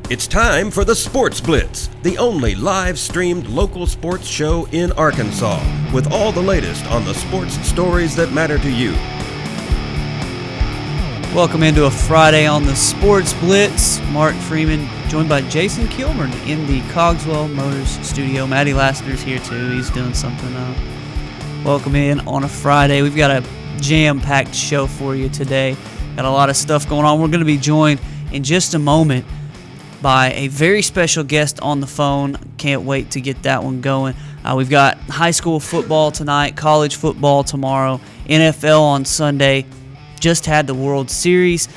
It's time for the Sports Blitz, the only live-streamed local sports show in Arkansas, with all the latest on the sports stories that matter to you. Welcome into a Friday on the Sports Blitz. Mark Freeman, joined by Jason Kilburn in the Cogswell Motors studio. Matty Lassiter's here too. He's doing something. Welcome in on a Friday. We've got a jam-packed show for you today. Got a lot of stuff going on. We're going to be joined in just a moment by a very special guest on the phone. Can't wait to get that one going. We've got high school football tonight, college football tomorrow, NFL on Sunday. Just had the World Series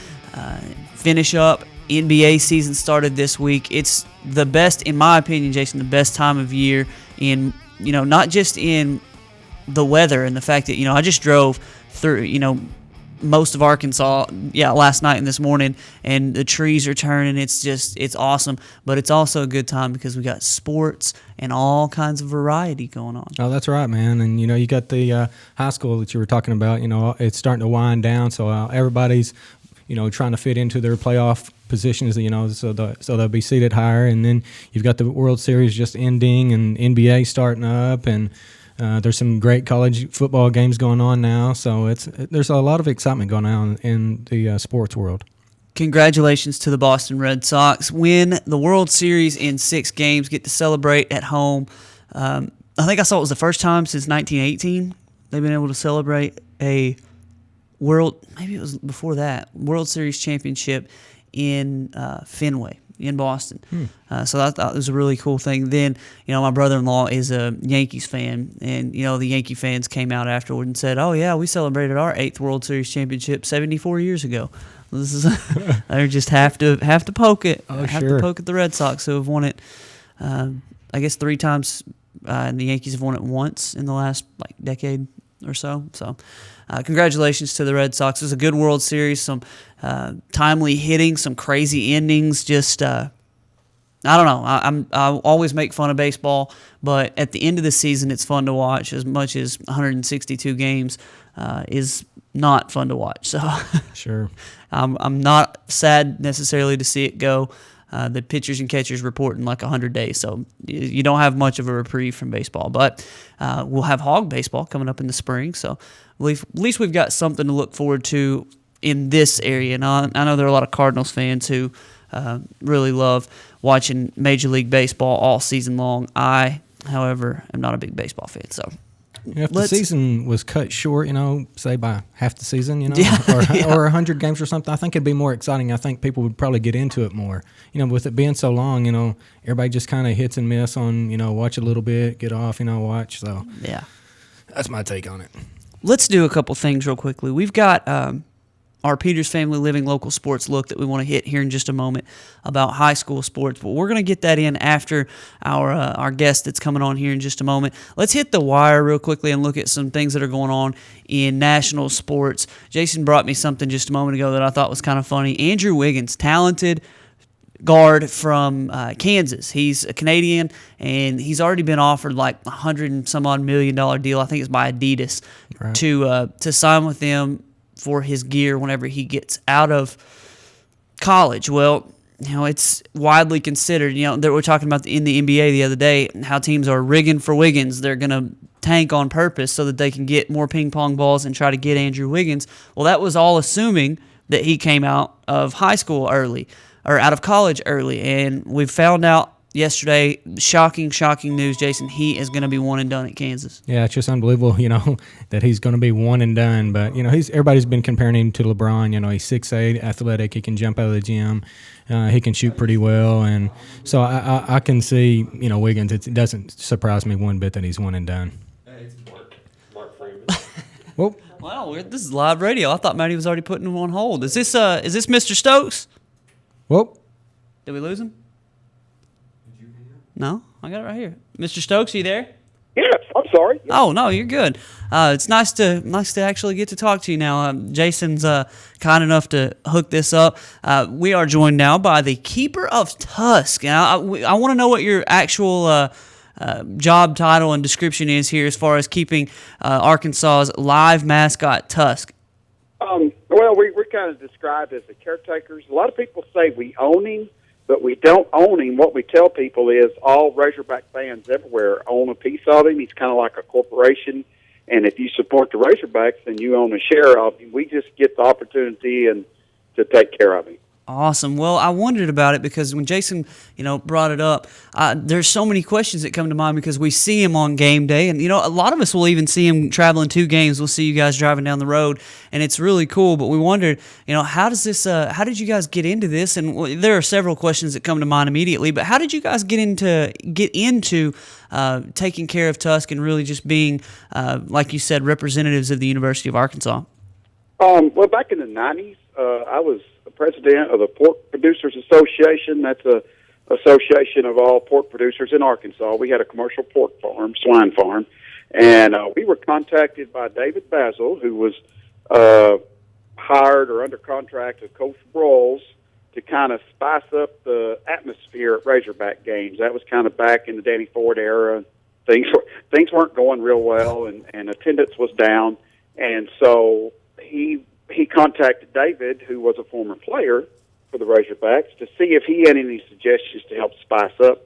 finish up. NBA season started this week. It's the best, in my opinion, Jason, the best time of year in, not just in the weather and the fact that, I just drove through, most of Arkansas, last night and this morning, and the trees are turning. It's awesome. But it's also a good time because we got sports and all kinds of variety going on. Oh, that's right, man. And, you got the high school that you were talking about. It's starting to wind down, so everybody's, trying to fit into their playoff positions, so they'll be seated higher. And then you've got the World Series just ending and NBA starting up, and there's some great college football games going on now, so there's a lot of excitement going on in the sports world. Congratulations to the Boston Red Sox. Win the World Series in 6 games, get to celebrate at home. I think I saw it was the first time since 1918 they've been able to celebrate a maybe it was before that, World Series championship in Fenway in Boston. So I thought it was a really cool thing. Then, my brother-in-law is a Yankees fan, and, the Yankee fans came out afterward and said, oh, yeah, we celebrated our 8th World Series championship 74 years ago. This is they just have to poke it. To poke at the Red Sox, who have won it, I guess, 3 times, and the Yankees have won it once in the last, decade or so. So congratulations to the Red Sox. It was a good World Series, some timely hitting, some crazy endings. Just, I don't know. I always make fun of baseball, but at the end of the season, it's fun to watch as much as 162 games is not fun to watch. So sure, I'm not sad necessarily to see it go. The pitchers and catchers report in 100 days, so you don't have much of a reprieve from baseball. But we'll have hog baseball coming up in the spring, so at least we've got something to look forward to in this area. Now, I know there are a lot of Cardinals fans who really love watching Major League Baseball all season long. I, however, am not a big baseball fan, so. If the season was cut short, say by half the season, or 100 games or something, I think it'd be more exciting. I think people would probably get into it more. With it being so long, everybody just kind of hits and miss on, watch a little bit, get off, watch. So yeah, that's my take on it. Let's do a couple things real quickly. We've got our Peters Family Living local sports look that we want to hit here in just a moment about high school sports, but we're going to get that in after our guest that's coming on here in just a moment. Let's hit the wire real quickly and look at some things that are going on in national sports. Jason brought me something just a moment ago that I thought was kind of funny. Andrew Wiggins, talented guard from Kansas. He's a Canadian, and he's already been offered $100 and some odd $1 million deal. I think it's by Adidas, right, to sign with them for his gear whenever he gets out of college. Well, it's widely considered, that we're talking about in the NBA the other day, how teams are rigging for Wiggins. They're going to tank on purpose so that they can get more ping pong balls and try to get Andrew Wiggins. Well, that was all assuming that he came out of high school early or out of college early. And we found out yesterday, shocking news, Jason, he is going to be one and done at Kansas. Yeah, it's just unbelievable, that he's going to be one and done. But, everybody's been comparing him to LeBron. He's 6'8", athletic. He can jump out of the gym. He can shoot pretty well. And so I can see, Wiggins, it doesn't surprise me one bit that he's one and done. Hey, it's Mark Freeman. Well, wow, this is live radio. I thought Matty was already putting him on hold. Is this Mr. Stokes? Well, did we lose him? No, I got it right here. Mr. Stokes, are you there? Yes, I'm sorry. Oh, no, you're good. It's nice to actually get to talk to you now. Jason's kind enough to hook this up. We are joined now by the Keeper of Tusk. And I want to know what your actual job title and description is here as far as keeping Arkansas's live mascot Tusk. Well, we're kind of described as the caretakers. A lot of people say we own him. but we don't own him. What we tell people is all Razorback fans everywhere own a piece of him. He's kind of like a corporation, and if you support the Razorbacks, then you own a share of him. We just get the opportunity and to take care of him. Awesome. Well, I wondered about it because when Jason, brought it up, there's so many questions that come to mind because we see him on game day, and a lot of us will even see him traveling 2 games. We'll see you guys driving down the road, and it's really cool. But we wondered, how did you guys get into this? And there are several questions that come to mind immediately. But how did you guys get into taking care of Tusk and really just being, like you said, representatives of the University of Arkansas? Well, back in the 90s, I was president of the Pork Producers Association. That's a association of all pork producers in Arkansas. We had a commercial pork farm, swine farm, and we were contacted by David Basil, who was hired or under contract with Coach Broyles to kind of spice up the atmosphere at Razorback games. That was kind of back in the Danny Ford era. Things weren't going real well, and attendance was down, and so he contacted David, who was a former player for the Razorbacks, to see if he had any suggestions to help spice up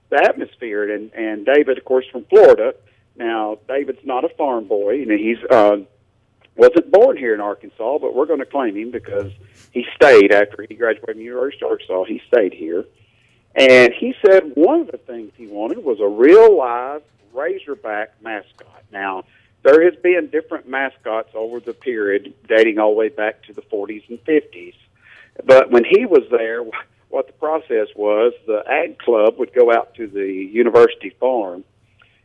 the atmosphere. And David, of course, from Florida. Now, David's not a farm boy. He's wasn't born here in Arkansas, but we're going to claim him because he stayed after he graduated from the University of Arkansas. He stayed here. And he said one of the things he wanted was a real live Razorback mascot. Now, there has been different mascots over the period dating all the way back to the 40s and 50s. But when he was there, what the process was, the ag club would go out to the university farm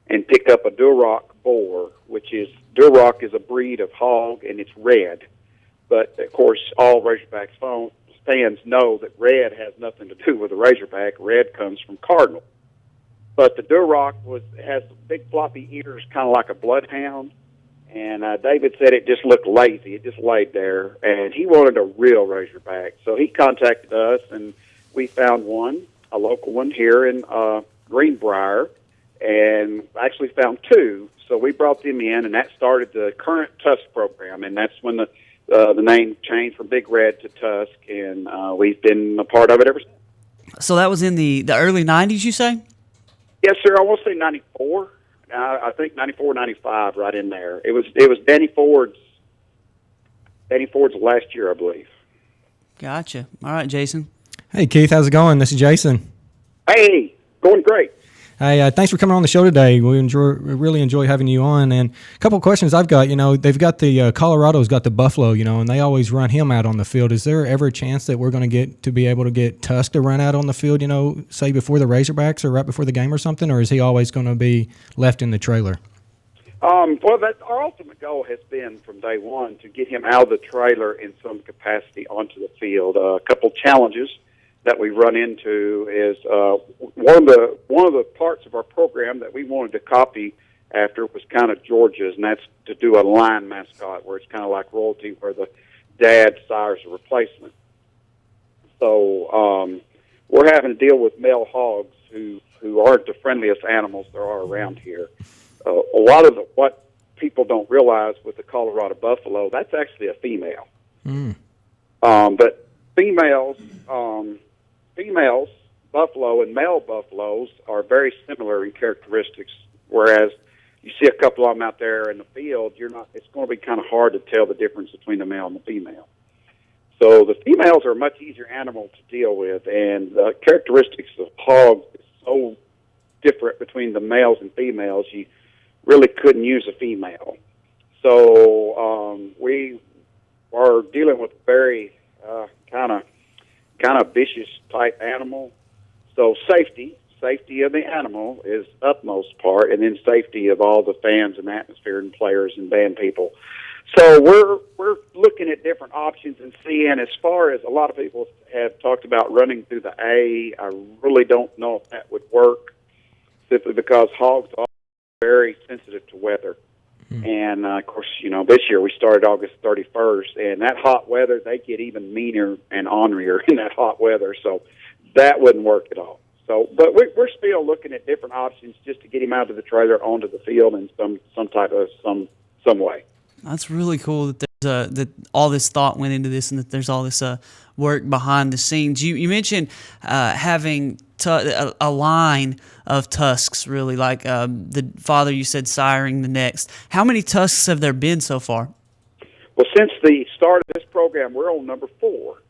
and pick up a Duroc boar, Duroc is a breed of hog, and it's red. But, of course, all Razorbacks fans know that red has nothing to do with the Razorback. Red comes from Cardinal. But the Duroc has big floppy ears, kind of like a bloodhound. And David said it just looked lazy. It just laid there. And he wanted a real Razorback. So he contacted us, and we found one, a local one here in Greenbrier, and actually found 2. So we brought them in, and that started the current Tusk program. And that's when the name changed from Big Red to Tusk, and we've been a part of it ever since. So that was in the early 90s, you say? Yes, sir. I want to say 94. I think 94, 95, right in there. It was Danny Ford's last year, I believe. Gotcha. All right, Jason. Hey, Keith, how's it going? This is Jason. Hey, going great. Hey, thanks for coming on the show today. We really enjoy having you on. And a couple of questions I've got. They've got the Colorado's got the Buffalo, and they always run him out on the field. Is there ever a chance that we're going to be able to get Tusk to run out on the field, say before the Razorbacks or right before the game or something, or is he always going to be left in the trailer? Well, our ultimate goal has been from day one to get him out of the trailer in some capacity onto the field. A couple challenges that we run into is one of the parts of our program that we wanted to copy after was kind of Georgia's, and that's to do a line mascot where it's kind of like royalty, where the dad sires a replacement. So we're having to deal with male hogs who aren't the friendliest animals there are around here. A lot of what people don't realize with the Colorado buffalo, that's actually a female. But females, buffalo and male buffaloes are very similar in characteristics, whereas you see a couple of them out there in the field, it's going to be kind of hard to tell the difference between the male and the female. So the females are a much easier animal to deal with, and the characteristics of hogs is so different between the males and females, you really couldn't use a female. So we are dealing with a very kind of vicious type animal. So safety of the animal is utmost part, and then safety of all the fans and atmosphere and players and band people. So we're looking at different options and seeing, as far as a lot of people have talked about running through the A, I really don't know if that would work, simply because hogs are very sensitive to weather. And, of course, this year we started August 31st, and that hot weather, they get even meaner and ornerier in that hot weather, so that wouldn't work at all. So, but we're still looking at different options just to get him out of the trailer onto the field in some type of some way. That's really cool that that all this thought went into this and that there's all this work behind the scenes. You mentioned having a line of tusks, really, like the father you said siring the next. How many tusks have there been so far? Well, since the start of this program, we're on number 4,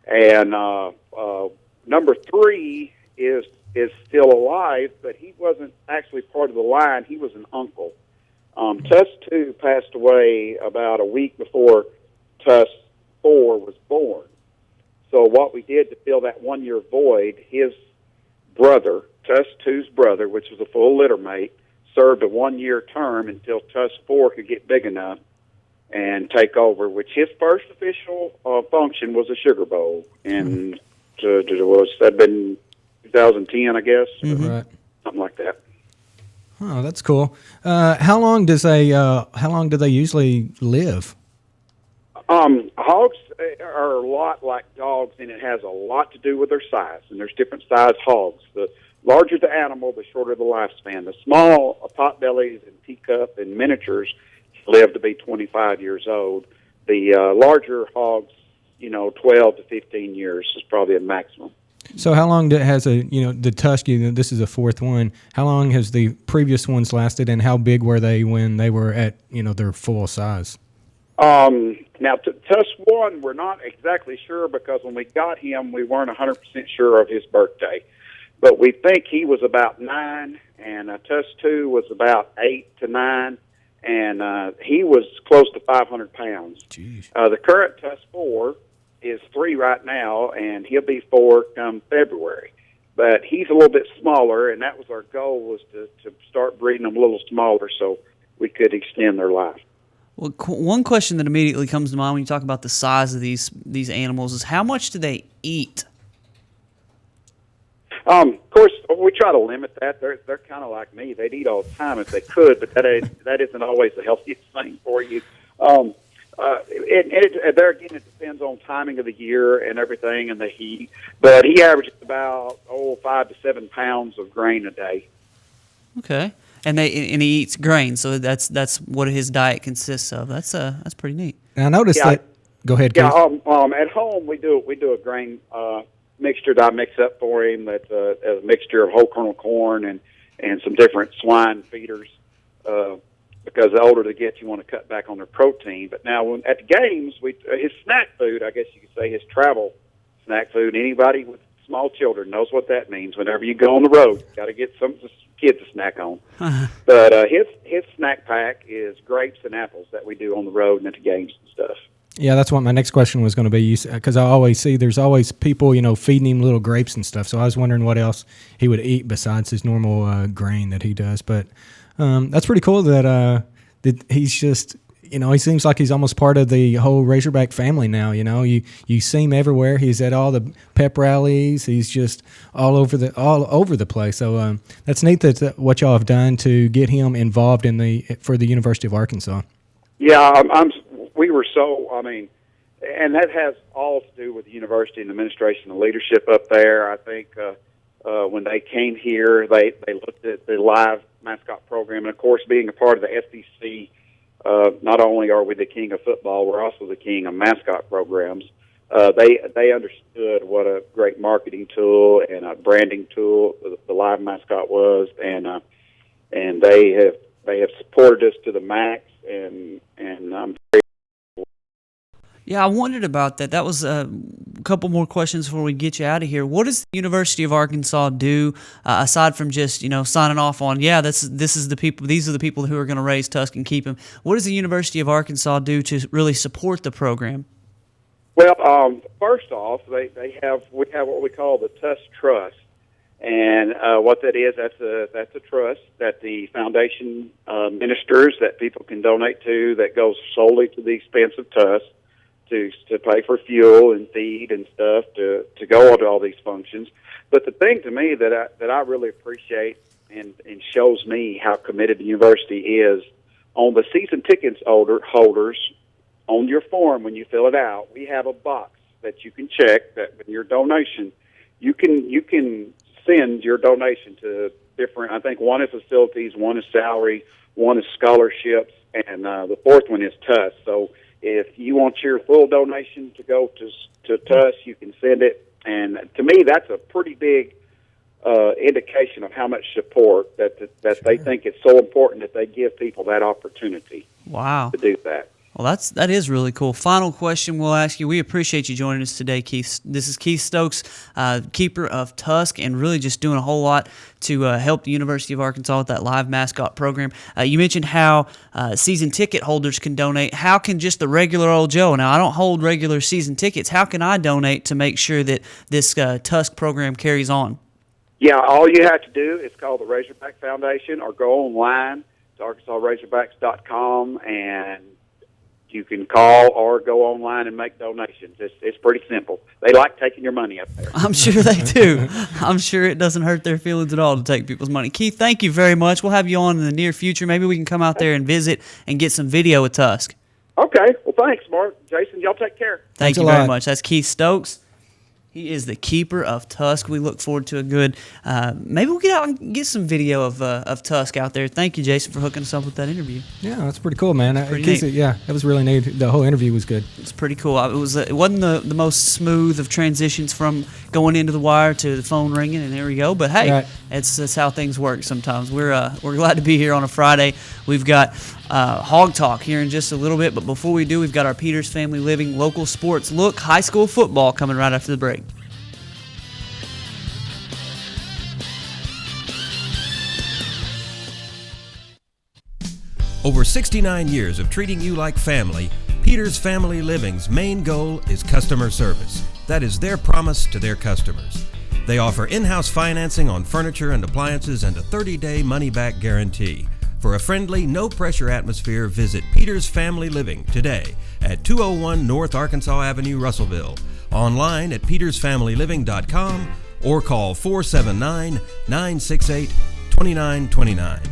and number 3 is still alive, but he wasn't actually part of the line. He was an uncle. Tusk 2 passed away about a week before Tusk 4 was born. So what we did to fill that 1-year void, his brother, Tusk 2's brother, which was a full litter mate, served a 1-year term until Tusk 4 could get big enough and take over, which his first official function was a Sugar Bowl. And that'd been 2010, I guess, Right. something like that. Oh, that's cool. How long do they usually live? Hogs are a lot like dogs, and it has a lot to do with their size. And there's different size hogs. The larger the animal, the shorter the lifespan. The small potbellies and teacup and miniatures live to be 25 years old. The larger hogs, 12 to 15 years is probably a maximum. So how long has the Tusky, this is the 4th one, how long has the previous ones lasted, and how big were they when they were at, their full size? Now, Tusk 1, we're not exactly sure because when we got him, we weren't 100% sure of his birthday. But we think he was about 9, and Tusk 2 was about 8 to 9, and he was close to 500 pounds. Jeez. The current Tusk 4 is 3 right now, and he'll be 4 come February. But he's a little bit smaller, and that was our goal, was to start breeding them a little smaller so we could extend their life. Well, one question that immediately comes to mind when you talk about the size of these animals is how much do they eat? Of course, we try to limit that. They're kind of like me. They'd eat all the time if they could, but that isn't always the healthiest thing for you. There again, it depends on timing of the year and everything and the heat. But he averages about 5 to 7 pounds of grain a day. Okay, and he eats grain, so that's what his diet consists of. That's pretty neat. And I noticed that. Go ahead, Keith. Yeah, at home we do a grain mixture that I mix up for him. That's a mixture of whole kernel corn and some different swine feeders. Because the older they get, you want to cut back on their protein. But now at the games, his snack food, I guess you could say his travel snack food, anybody with small children knows what that means. Whenever you go on the road, you got to get some kids to snack on. But his snack pack is grapes and apples that we do on the road and at the games and stuff. Yeah, that's what my next question was going to be, because I always see there's always people, feeding him little grapes and stuff. So I was wondering what else he would eat besides his normal grain that he does. But that's pretty cool that he's just, he seems like he's almost part of the whole Razorback family now. You see him everywhere. He's at all the pep rallies. He's just all over the place. So that's neat that what y'all have done to get him involved for the University of Arkansas. Yeah, we were and that has all to do with the university and the administration and leadership up there. I think when they came here, they looked at the live mascot program, and of course, being a part of the SEC, not only are we the king of football, we're also the king of mascot programs. They understood what a great marketing tool and a branding tool the live mascot was, and they have supported us to the max, and I'm very. Yeah, I wondered about that. That was a couple more questions before we get you out of here. What does the University of Arkansas do aside from just signing off on these are the people who are going to raise Tusk and keep him? What does the University of Arkansas do to really support the program? Well, first off, we have what we call the Tusk Trust, and what that is, that's a trust that the foundation ministers that people can donate to that goes solely to the expense of Tusk. To pay for fuel and feed and stuff to go to all these functions. But the thing to me that I really appreciate and shows me how committed the university is, on the season tickets holders, on your form when you fill it out, we have a box that you can check that with your donation, you can send your donation to different. I think one is facilities, one is salary, one is scholarships, and the fourth one is Tusk. So if you want your full donation to go to TUS, you can send it. And to me, that's a pretty big indication of how much support that they think it's so important that they give people that opportunity. Wow. To do that. Well, that is really cool. Final question we'll ask you. We appreciate you joining us today, Keith. This is Keith Stokes, keeper of Tusk, and really just doing a whole lot to help the University of Arkansas with that live mascot program. You mentioned how season ticket holders can donate. How can just the regular old Joe, now I don't hold regular season tickets, how can I donate to make sure that this Tusk program carries on? Yeah, all you have to do is call the Razorback Foundation or go online to ArkansasRazorbacks.com, and you can call or go online and make donations. It's pretty simple. They like taking your money up there. I'm sure they do. I'm sure it doesn't hurt their feelings at all to take people's money. Keith, thank you very much. We'll have you on in the near future. Maybe we can come out there and visit and get some video with Tusk. Okay. Well, thanks, Mark. Jason, y'all take care. Thank you very much. That's Keith Stokes. He is the keeper of Tusk. We look forward to a good, maybe we'll get out and get some video of Tusk out there. Thank you, Jason, for hooking us up with that interview. Yeah, that's pretty cool, man. Pretty neat. Yeah, that was really neat. The whole interview was good. It's pretty cool. It wasn't the most smooth of transitions from going into the wire to the phone ringing, and there we go. But hey, that's how things work sometimes. We're glad to be here on a Friday. We've got Hog Talk here in just a little bit, but before we do, we've got our Peters Family Living local sports look, high school football coming right after the break. Over 69 years of treating you like family, Peters Family Living's main goal is customer service. That is their promise to their customers. They offer in-house financing on furniture and appliances and a 30-day money-back guarantee. For a friendly, no-pressure atmosphere, visit Peters Family Living today at 201 North Arkansas Avenue, Russellville. Online at petersfamilyliving.com or call 479-968-2929.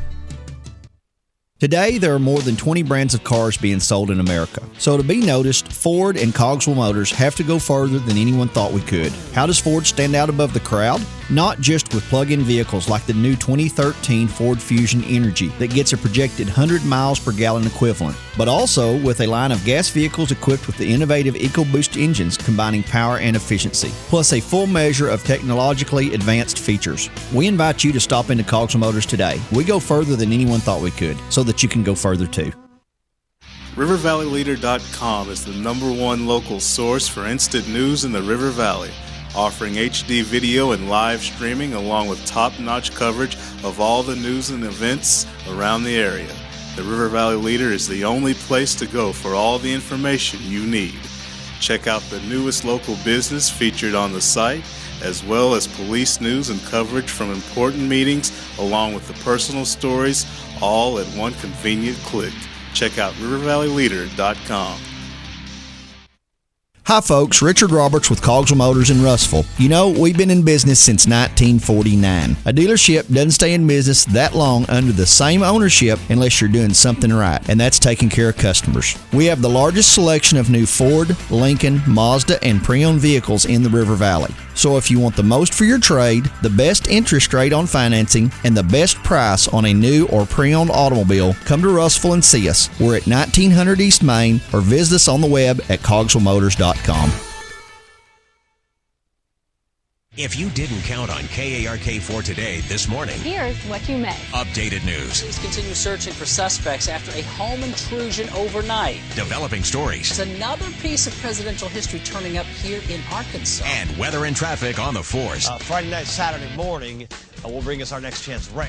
Today, there are more than 20 brands of cars being sold in America. So to be noticed, Ford and Cogswell Motors have to go further than anyone thought we could. How does Ford stand out above the crowd? Not just with plug-in vehicles like the new 2013 Ford Fusion Energy that gets a projected 100 miles per gallon equivalent, but also with a line of gas vehicles equipped with the innovative EcoBoost engines combining power and efficiency, plus a full measure of technologically advanced features. We invite you to stop into Cogswell Motors today. We go further than anyone thought we could, so that you can go further too. RiverValleyLeader.com is the #1 local source for instant news in the River Valley, offering HD video and live streaming along with top-notch coverage of all the news and events around the area. The River Valley Leader is the only place to go for all the information you need. Check out the newest local business featured on the site, as well as police news and coverage from important meetings, along with the personal stories, all at one convenient click. Check out RiverValleyLeader.com. Hi folks, Richard Roberts with Cogswell Motors in Russellville. You know, we've been in business since 1949. A dealership doesn't stay in business that long under the same ownership unless you're doing something right, and that's taking care of customers. We have the largest selection of new Ford, Lincoln, Mazda, and pre-owned vehicles in the River Valley. So if you want the most for your trade, the best interest rate on financing, and the best price on a new or pre-owned automobile, come to Russellville and see us. We're at 1900 East Main, or visit us on the web at cogswellmotors.com. If you didn't count on KARK4 today this morning, here's what you missed. Updated news. Police continue searching for suspects after a home intrusion overnight. Developing stories. It's another piece of presidential history turning up here in Arkansas. And weather and traffic on the force. Friday night, Saturday morning will bring us our next chance rain.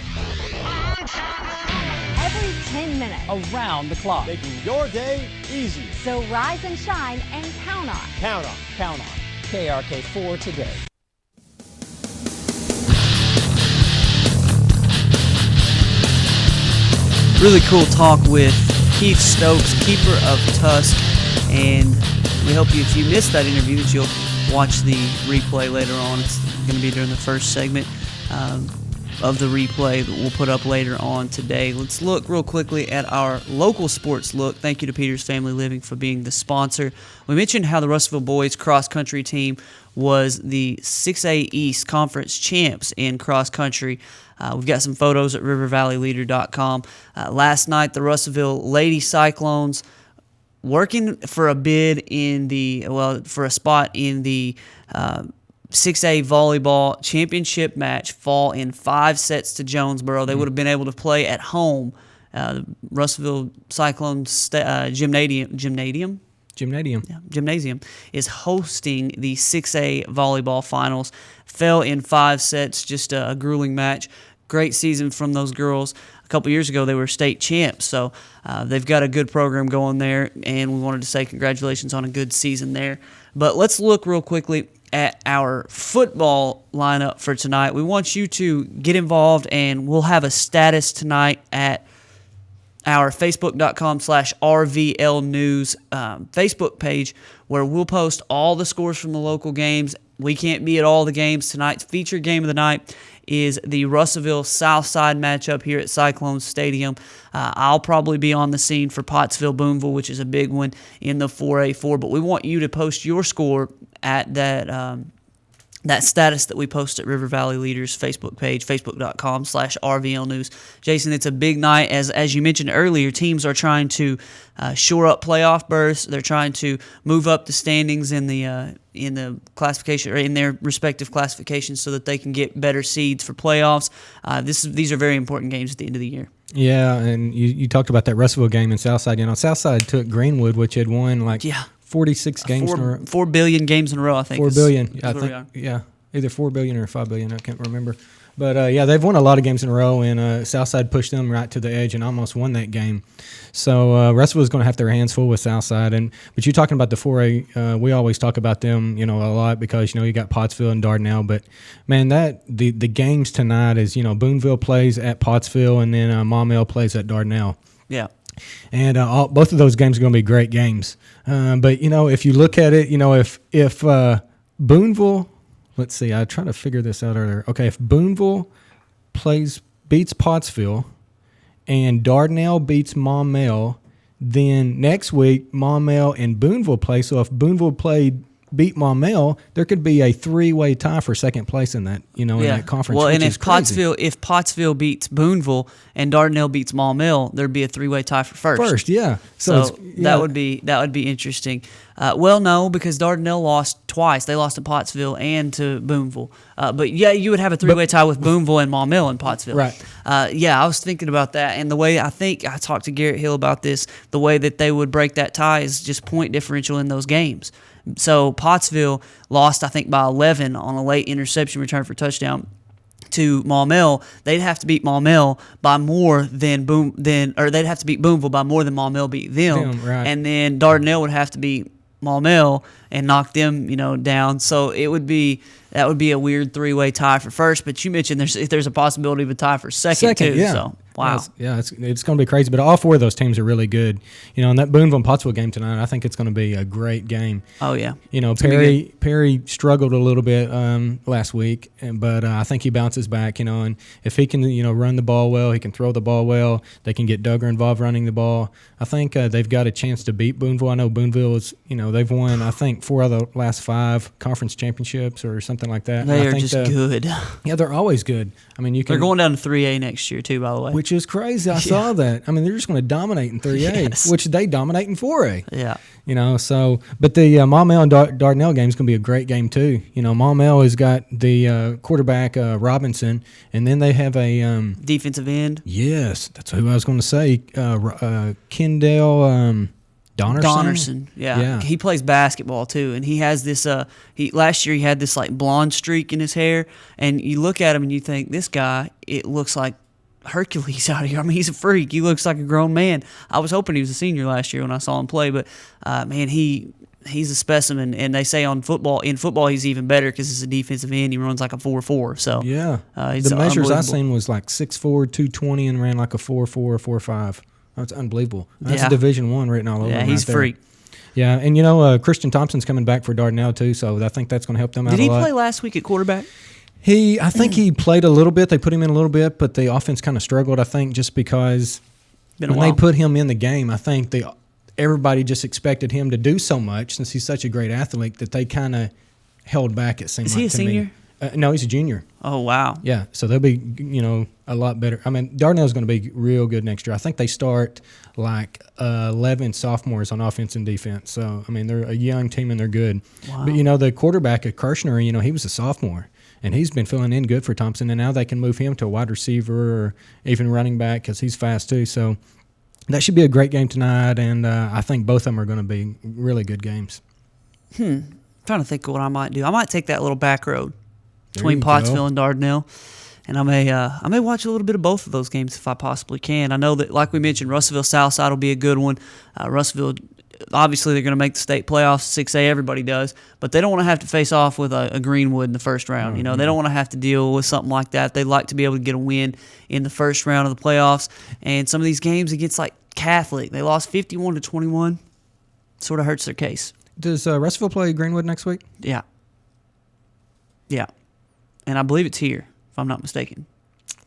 Every 10 minutes. Around the clock. Making your day easier. So rise and shine and count on. Count on. Count on. KARK4 today. Really cool talk with Keith Stokes, keeper of Tusk, and we hope if you missed that interview that you'll watch the replay later on. It's going to be during the first segment of the replay that we'll put up later on today. Let's look real quickly at our local sports look. Thank you to Peters Family Living for being the sponsor. We mentioned how the Russellville boys cross country team was the 6A East Conference champs in cross country. We've got some photos at rivervalleyleader.com. Last night, the Russellville Lady Cyclones working for a bid for a spot in the 6A volleyball championship match fall in 5 sets to Jonesboro. They would have been able to play at home. The Russellville Cyclones Gymnasium is hosting the 6A volleyball finals. Fell in 5 sets, just a grueling match. Great season from those girls. A couple years ago, they were state champs, so they've got a good program going there, and we wanted to say congratulations on a good season there. But let's look real quickly at our football lineup for tonight. We want you to get involved, and we'll have a status tonight at our facebook.com/RVL News Facebook page, where we'll post all the scores from the local games. We can't be at all the games. Tonight's featured game of the night is the Russellville Southside matchup here at Cyclone Stadium. I'll probably be on the scene for Pottsville Boonville, which is a big one in the 4A4, but we want you to post your score at that status that we post at River Valley Leaders Facebook page, facebook.com/RVL News. Jason, it's a big night. As you mentioned earlier, teams are trying to shore up playoff berths. They're trying to move up the standings in the classification, or in their respective classifications, so that they can get better seeds for playoffs. These are very important games at the end of the year. Yeah, and you talked about that Russellville game in Southside. Southside took Greenwood, which had won 46 games in a row. 4 billion games in a row, I think. 4 billion. I think, either 4 billion or 5 billion. I can't remember. But, they've won a lot of games in a row, and Southside pushed them right to the edge and almost won that game. So Russellville's going to have their hands full with Southside. But you're talking about the 4A. We always talk about them, a lot because, you got Pottsville and Dardanelle. But, man, the games tonight is, Boonville plays at Pottsville, and then Maumelle plays at Dardanelle. Yeah. And both of those games are going to be great games. But, if you look at it, if Boonville – let's see, I tried to figure this out earlier. Okay, if Boonville beats Pottsville and Dardanelle beats Maumelle, then next week Maumelle and Boonville play. So if Boonville beat Maumelle, there could be a 3-way tie for second place in that, in that conference. Well, and if Pottsville beats Boonville and Dardanelle beats Maumelle, there'd be a 3-way tie for first. First, yeah. So that would be interesting. No, because Dardanelle lost twice. They lost to Pottsville and to Boonville. But you would have a 3-way tie with Boonville and Maumelle and Pottsville. Right. I was thinking about that, and the way I talked to Garrett Hill about this, the way that they would break that tie is just point differential in those games. So Pottsville lost, I think, by 11 on a late interception return for touchdown to Maumelle. They'd have to beat Maumelle by more than they'd have to beat Boonville by more than Maumelle beat them. Right. And then Dardanelle would have to beat Maumelle and knock them, down. So that would be a weird 3-way tie for first. But you mentioned there's a possibility of a tie for second too. Yeah. So wow. It's going to be crazy. But all 4 of those teams are really good. And that Boonville and Pottsville game tonight, I think it's going to be a great game. Oh yeah. Perry struggled a little bit last week, but I think he bounces back. And if he can run the ball well, he can throw the ball well. They can get Duggar involved running the ball. I think they've got a chance to beat Boonville. I know Boonville is they've won I think 4 of the last 5 conference championships or something like that. They are just good. Yeah, they're always good. I mean, they're going down to 3A next year too, by the way. Which is crazy. I saw that. I mean, they're just going to dominate in 3A, which they dominate in 4A. Yeah. But the Maumelle and Dardanelle game is going to be a great game too. Maumelle has got the quarterback Robinson, and then they have a defensive end. Yes, that's who I was going to say. Kendall Donnerson. Yeah. He plays basketball too, and he has this. Last year he had this blonde streak in his hair, and you look at him and you think, this guy, it looks like Hercules out here. I mean, he's a freak. He looks like a grown man. I was hoping he was a senior last year when I saw him play, but man, he's a specimen. And they say in football he's even better because he's a defensive end. He runs like a 4.4. So the measures I seen was 6'4", 220, and ran like a 4.4 or 4.5. That's unbelievable. That's Division I written all over him. Yeah, he's a freak. Yeah, and Christian Thompson's coming back for Dardanelle too, so I think that's going to help them out a lot. Did he play last week at quarterback? I think he played a little bit. They put him in a little bit, but the offense kind of struggled, I think, just because when they put him in the game, I think everybody just expected him to do so much since he's such a great athlete that they kind of held back, it seemed like to me. Is he a senior? No, he's a junior. Oh, wow. Yeah, so they'll be, a lot better. I mean, Dardanelle's going to be real good next year. I think they start like 11 sophomores on offense and defense. So, I mean, they're a young team and they're good. Wow. But, the quarterback at Kirshner, he was a sophomore. And he's been filling in good for Thompson. And now they can move him to a wide receiver or even running back because he's fast too. So that should be a great game tonight. And I think both of them are going to be really good games. Trying to think of what I might do. I might take that little back road between Pottsville and Dardanelle. And I may watch a little bit of both of those games if I possibly can. I know that, like we mentioned, Russellville Southside will be a good one. Russellville, obviously, they're going to make the state playoffs, 6A, everybody does, but they don't want to have to face off with a Greenwood in the first round. They don't want to have to deal with something like that. They'd like to be able to get a win in the first round of the playoffs. And some of these games against, like, Catholic, they lost 51-21. Sort of hurts their case. Does Russellville play Greenwood next week? Yeah. Yeah. And I believe it's here, if I'm not mistaken.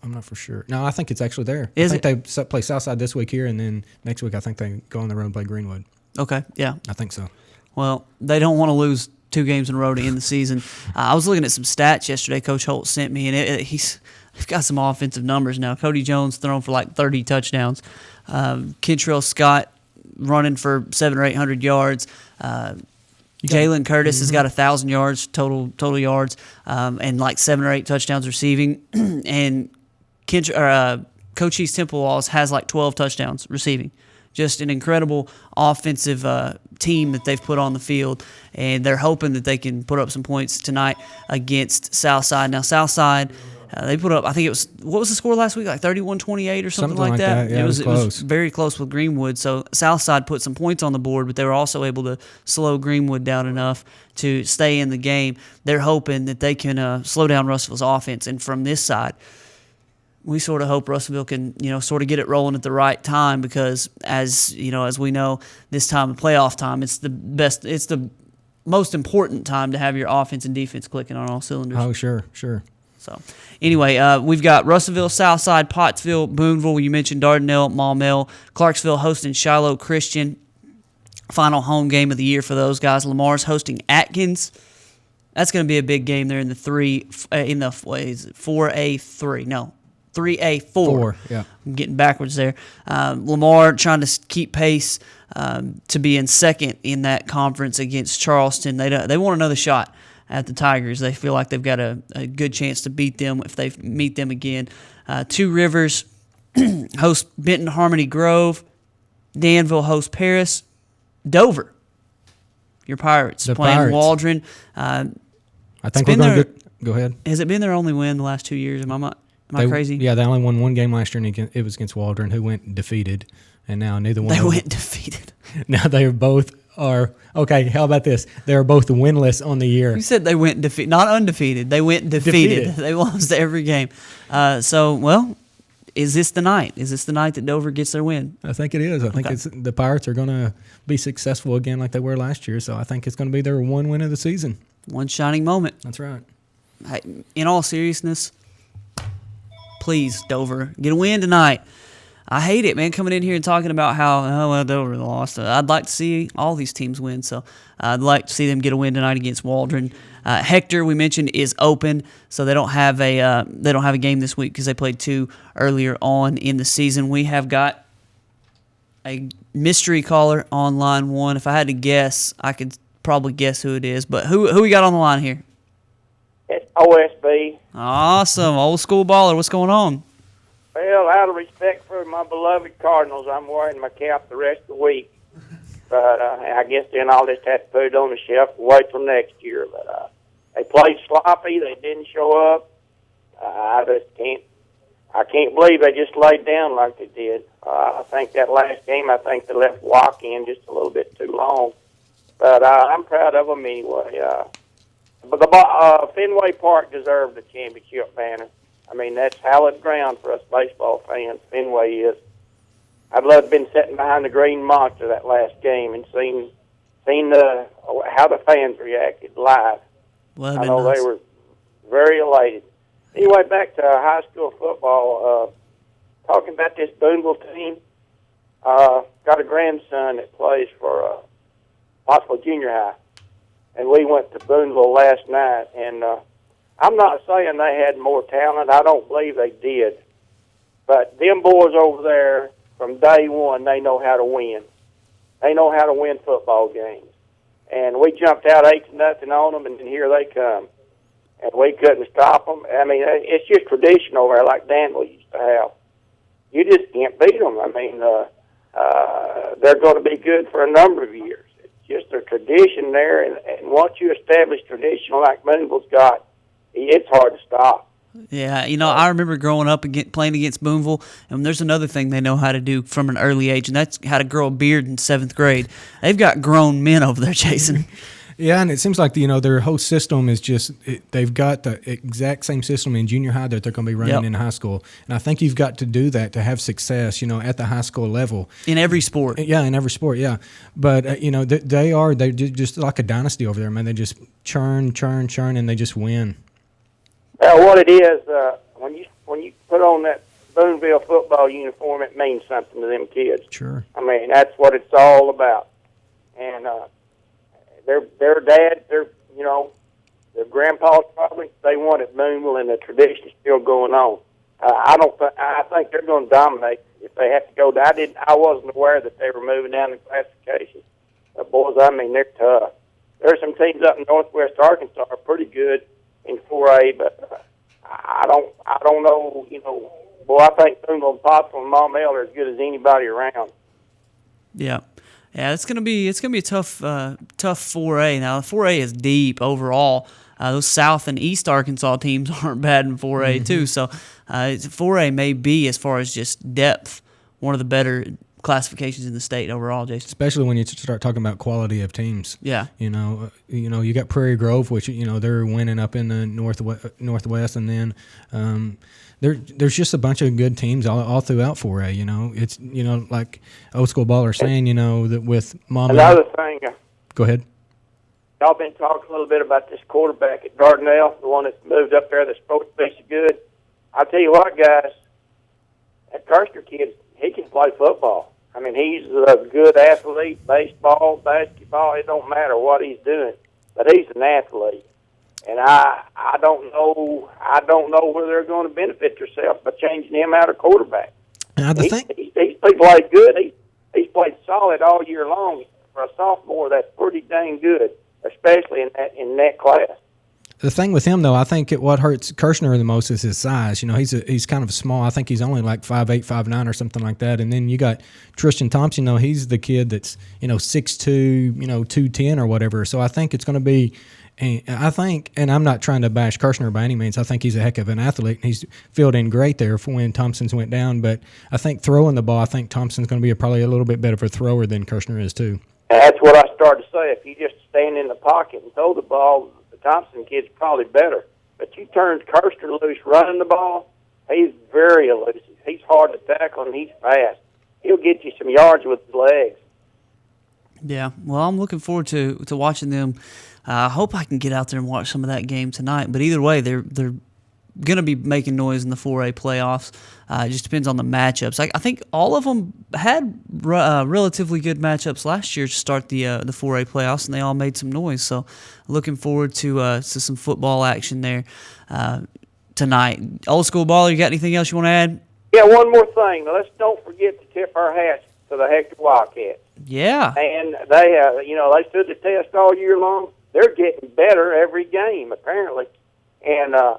I'm not for sure. No, I think it's actually there. Is I think they play Southside this week here, and then next week I think they go on the road and play Greenwood. Okay, yeah. I think so. Well, they don't want to lose 2 games in a row to end the season. I was looking at some stats yesterday Coach Holt sent me, and he's got some offensive numbers now. Cody Jones thrown for like 30 touchdowns. Kentrell Scott running for 700 or 800 yards. Jalen Curtis has got 1,000 yards, total yards, and like 7 or 8 touchdowns receiving. And Coach East Temple Walls has like 12 touchdowns receiving. Just an incredible offensive team that they've put on the field, and they're hoping that they can put up some points tonight against Southside. Now, Southside, they put up, I think it was, what was the score last week? Like 31-28 or something like that? Yeah, it was very close with Greenwood. So Southside put some points on the board, but they were also able to slow Greenwood down enough to stay in the game. They're hoping that they can slow down Russellville's offense. And from this side, we sort of hope Russellville can, sort of get it rolling at the right time because, as we know, this time of playoff time, it's the most important time to have your offense and defense clicking on all cylinders. Oh, sure. So, anyway, we've got Russellville, Southside, Pottsville, Boonville. You mentioned Dardanelle, Maumelle, Clarksville hosting Shiloh Christian. Final home game of the year for those guys. Lamar's hosting Atkins. That's going to be a big game there in the 4A3. No. 3A4. 4, yeah. I'm getting backwards there. Lamar trying to keep pace to be in second in that conference against Charleston. They want another shot at the Tigers. They feel like they've got a good chance to beat them if they meet them again. Two Rivers host Benton Harmony Grove. Danville hosts Paris. Dover, your Pirates, playing Pirates. Waldron. I think we're going to go ahead. Has it been their only win the last 2 years? Am I crazy? Yeah, they only won one game last year, and it was against Waldron, who went defeated. And now neither one. They went defeated. Now they both are okay. How about this? They are both winless on the year. You said they went defeated, not undefeated. They went defeated. They lost every game. Is this the night? Is this the night that Dover gets their win? I think it is. I think the Pirates are going to be successful again like they were last year. So I think it's going to be their one win of the season. One shining moment. That's right. Hey, in all seriousness, please, Dover, get a win tonight. I hate it, man, coming in here and talking about how, Dover lost. I'd like to see all these teams win, so I'd like to see them get a win tonight against Waldron. Hector, we mentioned, is open, so they don't have a game this week because they played 2 earlier on in the season. We have got a mystery caller on line 1. If I had to guess, I could probably guess who it is, but who we got on the line here? It's OSB. Awesome. Old school baller. What's going on? Well, out of respect for my beloved Cardinals, I'm wearing my cap the rest of the week. But I guess then I'll just have to put it on the shelf and wait till next year. But they played sloppy. They didn't show up. I can't believe they just laid down like they did. I think that last game, they left Walk in just a little bit too long. But I'm proud of them anyway. But the Fenway Park deserved the championship banner. I mean, that's hallowed ground for us baseball fans. Fenway is. I'd love to have been sitting behind the green monster that last game and seen how the fans reacted live. Well, I know they were very elated. Anyway, back to high school football. Talking about this Boonville team, got a grandson that plays for Pottsville Junior High. And we went to Boonville last night, and I'm not saying they had more talent. I don't believe they did. But them boys over there, from day one, they know how to win. They know how to win football games. And we jumped out 8-0 on them, and then here they come. And we couldn't stop them. I mean, it's just tradition over there, like Danville used to have. You just can't beat them. I mean, they're going to be good for a number of years. It's just a tradition there, and once you establish tradition like Boonville's got, it's hard to stop. Yeah, I remember growing up and playing against Boonville, and there's another thing they know how to do from an early age, and that's how to grow a beard in 7th grade. They've got grown men over there, Jason. Yeah, and it seems like their whole system is they've got the exact same system in junior high that they're going to be running in high school, and I think you've got to do that to have success, at the high school level. In every sport. Yeah, in every sport, yeah. But they're just like a dynasty over there, man. They just churn, and they just win. What it is, when you put on that Boonville football uniform, it means something to them kids. Sure. I mean, that's what it's all about. And their dad, their grandpas probably, they wanted Boonville, and the tradition's still going on. I think they're going to dominate if they have to go. I wasn't aware that they were moving down in classification. But boys, I mean, they're tough. There's some teams up in northwest Arkansas are pretty good in 4A, but I don't know. Boy, I think Boonville and Pottsville and Maumelle are as good as anybody around. Yeah. Yeah, it's gonna be a tough 4A. Now 4A is deep overall. Those South and East Arkansas teams aren't bad in 4A too. So 4A may be, as far as just depth, one of the better classifications in the state overall, Jason. Especially when you start talking about quality of teams. Yeah. You got Prairie Grove, which they're winning up in the northwest, and then there's just a bunch of good teams all throughout 4A. It's like Old School Baller saying, that with Mom. Another thing. Go ahead. Y'all been talking a little bit about this quarterback at Dardanelle, the one that's moved up there that's supposed to be so good. I'll tell you what, guys, that Kirshner kid, he can play football. I mean, he's a good athlete, baseball, basketball, it don't matter what he's doing, but he's an athlete. And I don't know where they're going to benefit themselves by changing him out of quarterback. He's played good. He's played solid all year long. For a sophomore, that's pretty dang good, especially in that class. The thing with him, though, I think what hurts Kirshner the most is his size. He's kind of small. I think he's only like 5'8", 5'9", or something like that. And then you got Tristan Thompson. He's the kid that's 6'2", 210 or whatever. So I think it's going to be. And I'm not trying to bash Kirshner by any means. I think he's a heck of an athlete, and he's filled in great there for when Thompson's went down. But I think throwing the ball, I think Thompson's going to be probably a little bit better of a thrower than Kirshner is too. And that's what I started to say. If you just stand in the pocket and throw the ball, the Thompson kid's probably better. But you turn Kirshner loose running the ball, he's very elusive. He's hard to tackle, and he's fast. He'll get you some yards with his legs. Yeah, well, I'm looking forward to watching them. I hope I can get out there and watch some of that game tonight. But either way, they're going to be making noise in the 4A playoffs. It just depends on the matchups. I think all of them had relatively good matchups last year to start the 4A playoffs, and they all made some noise. So looking forward to some football action there tonight. Old School Baller, you got anything else you want to add? Yeah, one more thing. Now, let's don't forget to tip our hats to the Hector Wildcats. Yeah. And they stood the test all year long. They're getting better every game, apparently. And I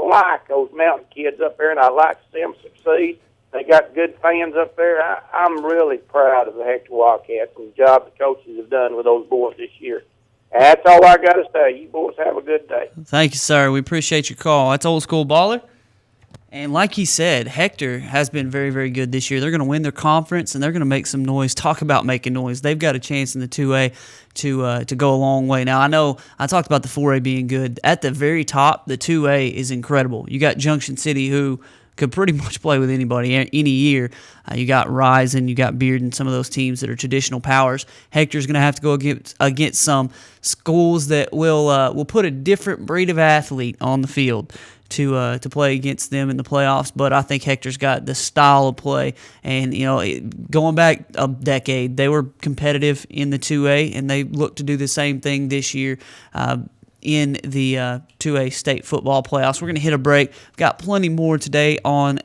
like those mountain kids up there, and I like to see them succeed. They got good fans up there. I'm really proud of the Hector Wildcats and the job the coaches have done with those boys this year. And that's all I got to say. You boys have a good day. Thank you, sir. We appreciate your call. That's Old School Baller. And like he said, Hector has been very, very good this year. They're going to win their conference, and they're going to make some noise. Talk about making noise. They've got a chance in the 2A to go a long way. Now, I know I talked about the 4A being good. At the very top, the 2A is incredible. You got Junction City, who could pretty much play with anybody any year. You got Ryzen, you got Beard, and some of those teams that are traditional powers. Hector's going to have to go against some schools that will put a different breed of athlete on the field to play against them in the playoffs. But I think Hector's got the style of play. And, going back a decade, they were competitive in the 2A, and they look to do the same thing this year. in the 2A state football playoffs. We're going to hit a break. We've got plenty more today on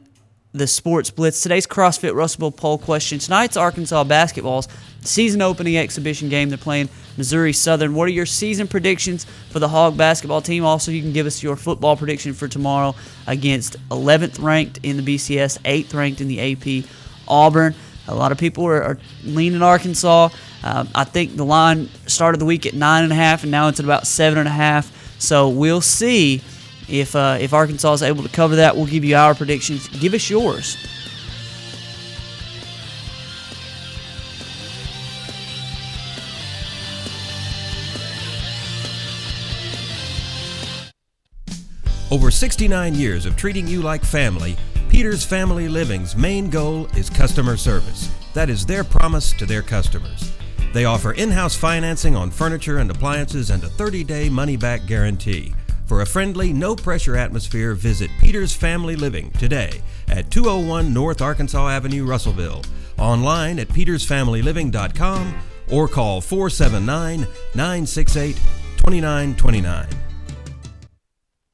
the Sports Blitz. Today's CrossFit Russellville poll question. Tonight's Arkansas basketball's season opening exhibition game. They're playing Missouri Southern. What are your season predictions for the Hog basketball team? Also, you can give us your football prediction for tomorrow against 11th ranked in the BCS, 8th ranked in the AP, Auburn. A lot of people are leaning Arkansas. I think the line started the week at 9.5, and now it's at about 7.5. So we'll see if Arkansas is able to cover that. We'll give you our predictions. Give us yours. Over 69 years of treating you like family, Peters Family Living's main goal is customer service. That is their promise to their customers. They offer in-house financing on furniture and appliances and a 30-day money-back guarantee. For a friendly, no-pressure atmosphere, visit Peters Family Living today at 201 North Arkansas Avenue, Russellville. Online at petersfamilyliving.com or call 479-968-2929.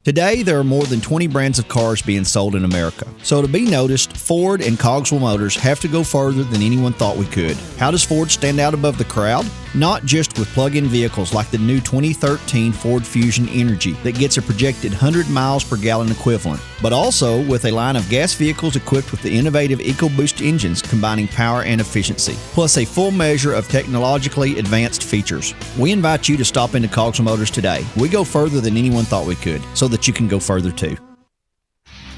Today, there are more than 20 brands of cars being sold in America. So to be noticed, Ford and Cogswell Motors have to go further than anyone thought we could. How does Ford stand out above the crowd? Not just with plug-in vehicles like the new 2013 Ford Fusion Energy that gets a projected 100 miles per gallon equivalent, but also with a line of gas vehicles equipped with the innovative EcoBoost engines combining power and efficiency, plus a full measure of technologically advanced features. We invite you to stop into Cogswell Motors today. We go further than anyone thought we could, so that you can go further too.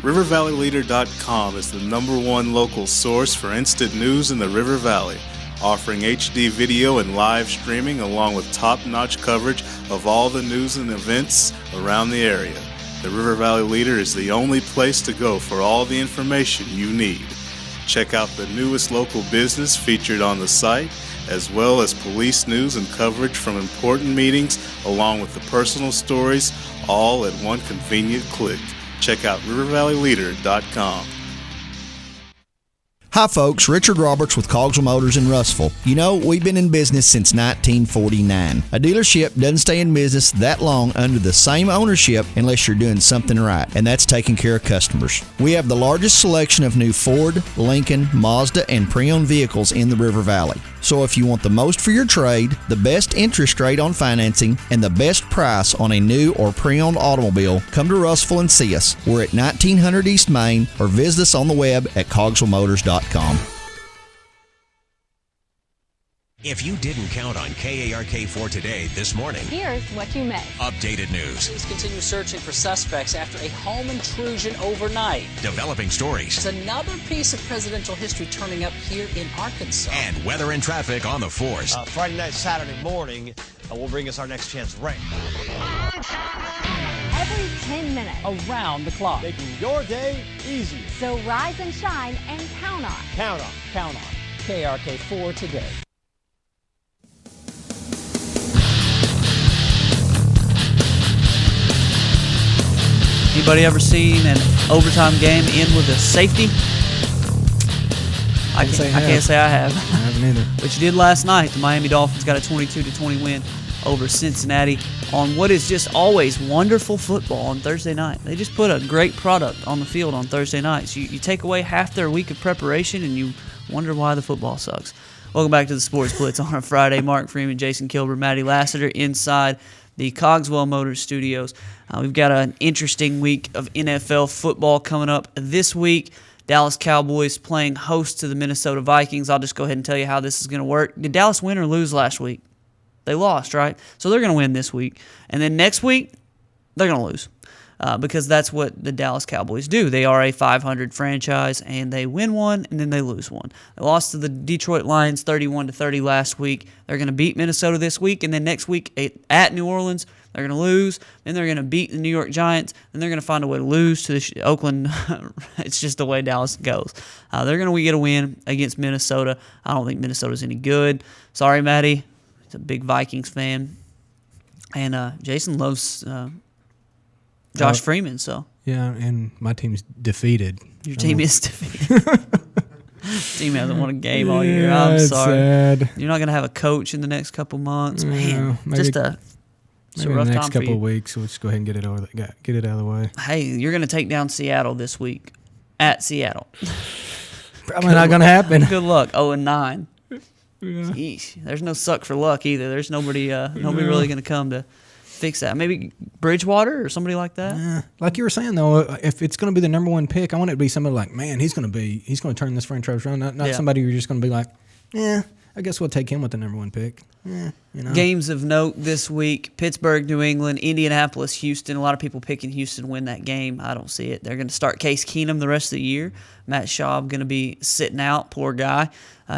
RiverValleyLeader.com is the #1 local source for instant news in the River Valley, offering HD video and live streaming along with top-notch coverage of all the news and events around the area. The River Valley Leader is the only place to go for all the information you need. Check out the newest local business featured on the site, as well as police news and coverage from important meetings, along with the personal stories, all at one convenient click. Check out RiverValleyLeader.com. Hi folks, Richard Roberts with Cogswell Motors in Russellville. You know, we've been in business since 1949. A dealership doesn't stay in business that long under the same ownership unless you're doing something right, and that's taking care of customers. We have the largest selection of new Ford, Lincoln, Mazda, and pre-owned vehicles in the River Valley. So if you want the most for your trade, the best interest rate on financing, and the best price on a new or pre-owned automobile, come to Russellville and see us. We're at 1900 East Main, or visit us on the web at cogswellmotors.com. If you didn't count on KARK4 today this morning, Here's what you missed. updated news, Police continue searching for suspects after a home intrusion overnight. developing stories, There's another piece of presidential history turning up here in Arkansas. and weather and traffic on the force. Friday night, Saturday morning will bring us our next chance rain. Every 10 minutes. Around the clock. Making your day easier. So rise and shine and count on. Count on. Count on KRK4 today. Anybody ever seen an overtime game end with a safety? I can't say I have. I haven't either. But you did last night. The Miami Dolphins got a 22-20 win over Cincinnati on what is just always wonderful football on Thursday night. They just put a great product on the field on Thursday nights. You take away half their week of preparation and you wonder why the football sucks. Welcome back to the Sports Blitz on a Friday. Mark Freeman, Jason Kilber, Maddie Lassiter inside the Cogswell Motors studios. We've got an interesting week of NFL football coming up this week. Dallas Cowboys playing host to the Minnesota Vikings. I'll just go ahead and tell you how this is going to work. Did Dallas win or lose last week? They lost, right? So they're going to win this week. And then next week, they're going to lose because that's what the Dallas Cowboys do. They are a 500 franchise, and they win one, and then they lose one. They lost to the Detroit Lions 31-30 last week. They're going to beat Minnesota this week, and then next week at New Orleans, they're going to lose. Then they're going to beat the New York Giants. Then they're going to find a way to lose to the Oakland. It's just the way Dallas goes. They're going to get a win against Minnesota. I don't think Minnesota's any good. Sorry, Maddie. He's a big Vikings fan. And Jason loves Josh Freeman. So Yeah, and my team's defeated. Your team is defeated. Team hasn't won a game all year. I'm it's sorry. sad. You're not going to have a coach in the next couple months. Man, maybe just a It's Maybe a rough in the next time for couple you. of weeks, we'll just go ahead and get it out of the way. Hey, you're going to take down Seattle this week at Seattle. Probably not going to happen. Good luck. 0-9. Yeesh. There's no suck for luck either. There's nobody really going to come to fix that. Maybe Bridgewater or somebody like that. Like you were saying though, if it's going to be the number one pick, I want it to be somebody like, man, he's going to turn this franchise around. Not somebody you're just going to be like, I guess we'll take him with the number one pick. Games of note this week: Pittsburgh, New England, Indianapolis, Houston. A lot of people picking Houston to win that game. I don't see it. They're going to start Case Keenum the rest of the year. Matt Schaub going to be sitting out. Poor guy.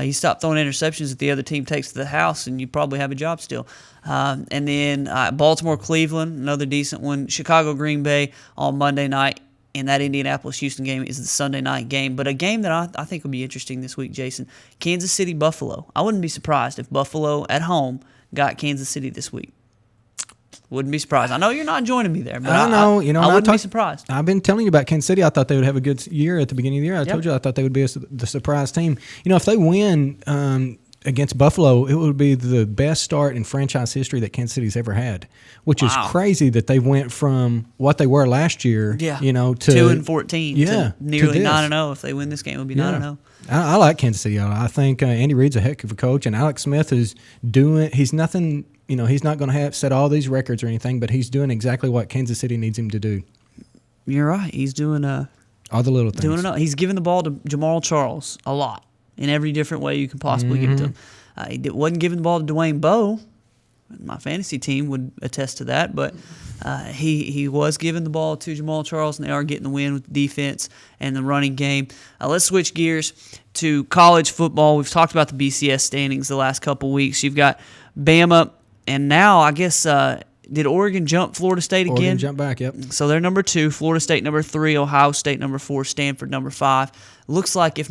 You stop throwing interceptions that the other team takes to the house, and you probably have a job still. And then Baltimore, Cleveland, another decent one. Chicago, Green Bay on Monday night. And that Indianapolis-Houston game is the Sunday night game. But a game that I think will be interesting this week, Jason, Kansas City, Buffalo. I wouldn't be surprised if Buffalo at home got Kansas City this week. Wouldn't be surprised. I know you're not joining me there, but I know. I wouldn't be surprised. I've been telling you about Kansas City. I thought they would have a good year at the beginning of the year. I told you I thought they would be the surprise team. If they win against Buffalo, it would be the best start in franchise history that Kansas City's ever had, which is crazy that they went from what they were last year, to 2-14, to nearly to 9-0. If they win this game, it'll be 9-0. I like Kansas City. I think Andy Reid's a heck of a coach, and Alex Smith is doing. He's nothing. He's not going to set all these records or anything, but he's doing exactly what Kansas City needs him to do. You're right. He's doing all the little things. He's giving the ball to Jamal Charles a lot in every different way you can possibly give it to him. He wasn't giving the ball to Dwayne Bowe. My fantasy team would attest to that, but he was giving the ball to Jamal Charles, and they are getting the win with the defense and the running game. Let's switch gears to college football. We've talked about the BCS standings the last couple weeks. You've got Bama, and now I guess did Oregon jump Florida State again? Oregon jump back, yep. So they're number 2, Florida State number 3, Ohio State number 4, Stanford number 5. Looks like if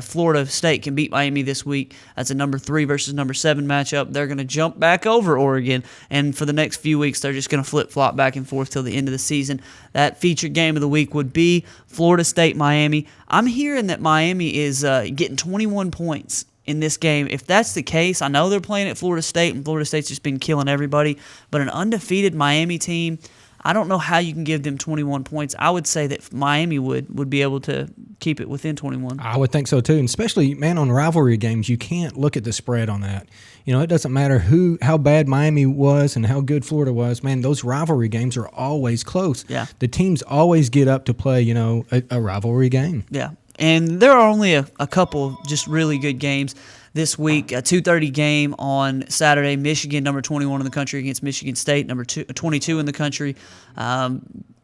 Florida State can beat Miami this week, that's a number 3 versus number 7 matchup. They're going to jump back over Oregon, and for the next few weeks, they're just going to flip-flop back and forth till the end of the season. That featured game of the week would be Florida State-Miami. I'm hearing that Miami is getting 21 points in this game. If that's the case, I know they're playing at Florida State, and Florida State's just been killing everybody, but an undefeated Miami team, I don't know how you can give them 21 points. I would say that Miami would be able to keep it within 21. I would think so too, and especially, man, on rivalry games, you can't look at the spread on that. It doesn't matter how bad Miami was and how good Florida was. Man, those rivalry games are always close. Yeah. The teams always get up to play, a rivalry game. Yeah. And there are only a couple just really good games this week. A 2:30 game on Saturday, Michigan, number 21 in the country, against Michigan State, number 22 in the country.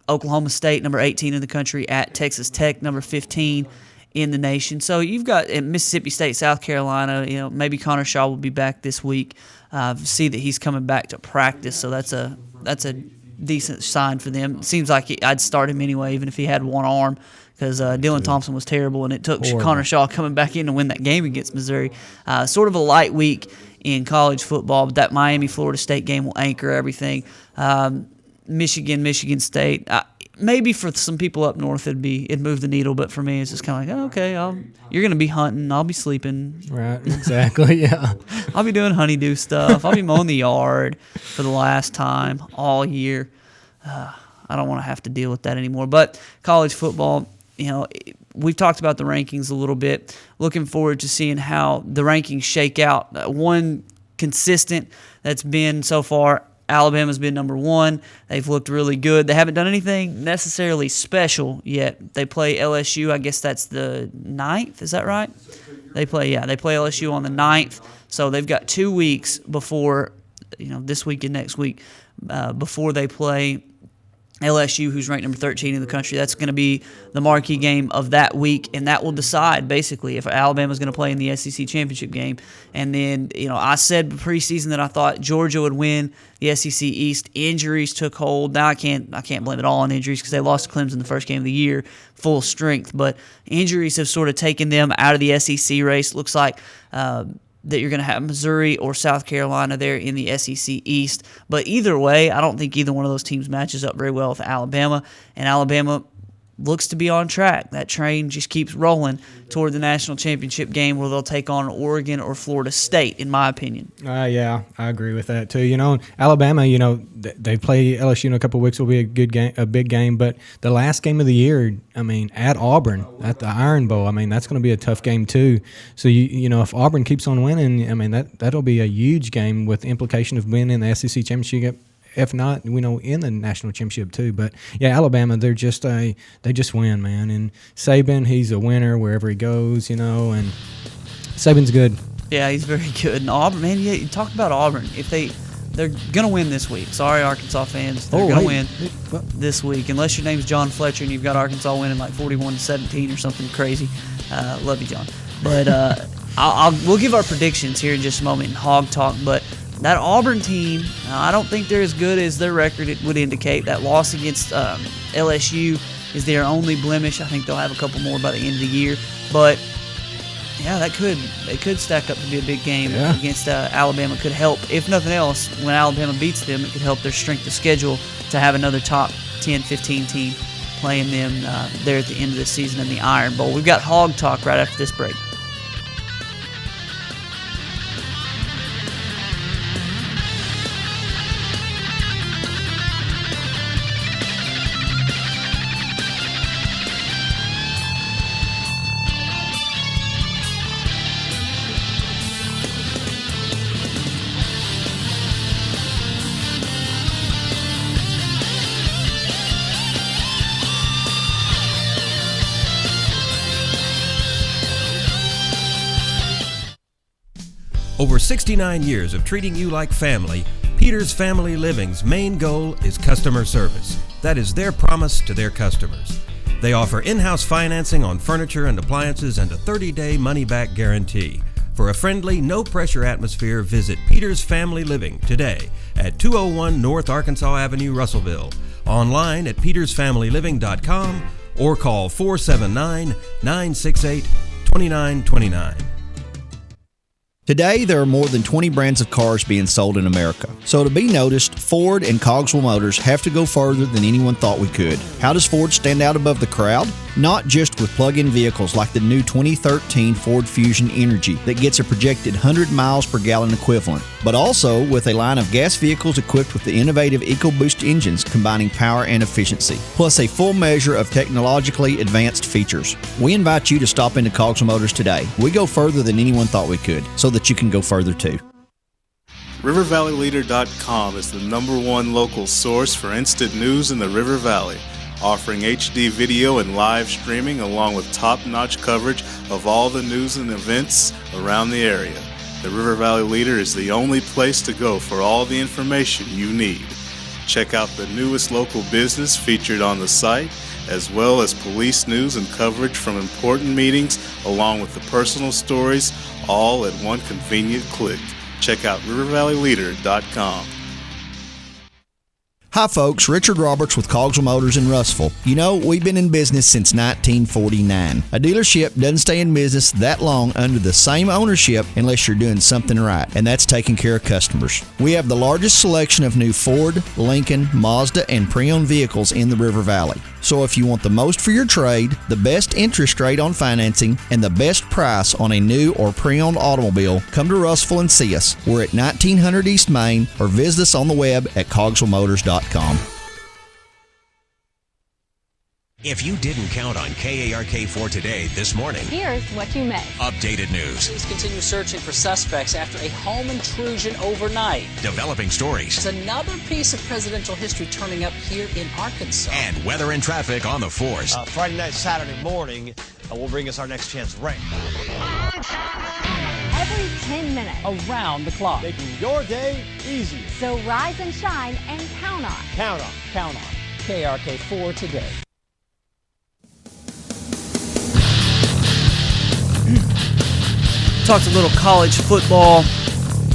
Oklahoma State, number 18 in the country, at Texas Tech, number 15 in the nation. So you've got Mississippi State, South Carolina. Maybe Connor Shaw will be back this week. See that he's coming back to practice, so that's a decent sign for them. It seems like I'd start him anyway, even if he had one arm, because Dylan Thompson was terrible, and it took Connor Shaw coming back in to win that game against Missouri. Sort of a light week in college football, but that Miami-Florida State game will anchor everything. Michigan State. Maybe for some people up north it'd move the needle, but for me it's just kind of like, okay, you're going to be hunting, I'll be sleeping. Right, exactly, yeah. I'll be doing honeydew stuff. I'll be mowing the yard for the last time all year. I don't want to have to deal with that anymore. But college football, we've talked about the rankings a little bit. Looking forward to seeing how the rankings shake out. One consistent that's been so far, Alabama's been number 1. They've looked really good. They haven't done anything necessarily special yet. They play LSU. I guess that's the 9th. Is that right? They play LSU on the 9th. So they've got 2 weeks before, this week and next week, before they play LSU, who's ranked number 13 in the country. That's going to be the marquee game of that week, and that will decide basically if Alabama's going to play in the SEC championship game. And then, I said preseason that I thought Georgia would win the SEC East. Injuries took hold. Now I can't blame it all on injuries because they lost to Clemson the first game of the year, full strength. But injuries have sort of taken them out of the SEC race. Looks like that you're going to have Missouri or South Carolina there in the SEC East. But either way, I don't think either one of those teams matches up very well with Alabama. And Alabama, looks to be on track. That train just keeps rolling toward the national championship game where they'll take on Oregon or Florida State, in my opinion. Yeah, I agree with that too. Alabama, they play LSU in a couple of weeks. Will be a good game, a big game. But the last game of the year, at Auburn, at the Iron Bowl, that's going to be a tough game too. So if Auburn keeps on winning, that'll be a huge game with the implication of winning the SEC championship. If not, in the national championship too. But yeah, Alabama, they just win, man. And Saban, he's a winner wherever he goes, and Saban's good. Yeah, he's very good. And Auburn, man, you talk about Auburn. If they're gonna win this week. Sorry, Arkansas fans, they're gonna win this week. Unless your name's John Fletcher and you've got Arkansas winning like 41-17 or something crazy. Love you, John. But we'll give our predictions here in just a moment in Hog Talk. But that Auburn team, I don't think they're as good as their record would indicate. That loss against LSU is their only blemish. I think they'll have a couple more by the end of the year. But yeah, it could stack up to be a big game against Alabama. Could help, if nothing else, when Alabama beats them, it could help their strength of schedule to have another top 10, 15 team playing them there at the end of the season in the Iron Bowl. We've got Hog Talk right after this break. Over 69 years of treating you like family, Peters Family Living's main goal is customer service. That is their promise to their customers. They offer in-house financing on furniture and appliances and a 30-day money-back guarantee. For a friendly, no-pressure atmosphere, visit Peters Family Living today at 201 North Arkansas Avenue, Russellville. Online at petersfamilyliving.com or call 479-968-2929. Today, there are more than 20 brands of cars being sold in America. So to be noticed, Ford and Cogswell Motors have to go further than anyone thought we could. How does Ford stand out above the crowd? Not just with plug-in vehicles like the new 2013 Ford Fusion Energy that gets a projected 100 miles per gallon equivalent, but also with a line of gas vehicles equipped with the innovative EcoBoost engines combining power and efficiency, plus a full measure of technologically advanced features. We invite you to stop into Cogswell Motors today. We go further than anyone thought we could, so that you can go further too. RiverValleyLeader.com is the #1 local source for instant news in the River Valley, offering HD video and live streaming along with top-notch coverage of all the news and events around the area. The River Valley Leader is the only place to go for all the information you need. Check out the newest local business featured on the site, as well as police news and coverage from important meetings, along with the personal stories, all at one convenient click. Check out RiverValleyLeader.com. Hi folks, Richard Roberts with Cogswell Motors in Russellville. We've been in business since 1949. A dealership doesn't stay in business that long under the same ownership unless you're doing something right, and that's taking care of customers. We have the largest selection of new Ford, Lincoln, Mazda, and pre-owned vehicles in the River Valley. So if you want the most for your trade, the best interest rate on financing, and the best price on a new or pre-owned automobile, come to Russellville and see us. We're at 1900 East Main, or visit us on the web at cogswellmotors.com. If you didn't count on KARK4 today this morning, Here's what you missed. updated news, Police continue searching for suspects after a home intrusion overnight. developing stories, There's another piece of presidential history turning up here in Arkansas. and weather and traffic on the force. Friday night, Saturday morning will bring us our next chance rain. Every 10 minutes. Around the clock. Making your day easier. So rise and shine and count on. Count on. Count on KRK4 today. Talked a little college football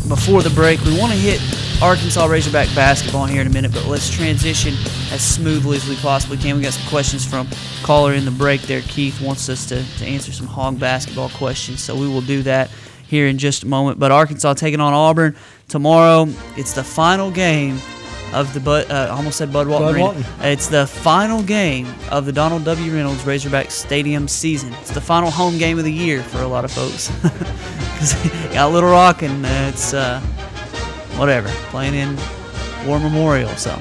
before the break. We want to hit Arkansas Razorback basketball here in a minute, but let's transition as smoothly as we possibly can. We got some questions from caller in the break there. Keith wants us to answer some Hog basketball questions, so we will do that here in just a moment. But Arkansas taking on Auburn tomorrow. It's the final game of the almost said Bud Walton Bud Arena. Walton. It's the final game of the Donald W. Reynolds Razorback Stadium season. It's the final home game of the year for a lot of folks. Because got Little Rock and it's whatever, playing in War Memorial. So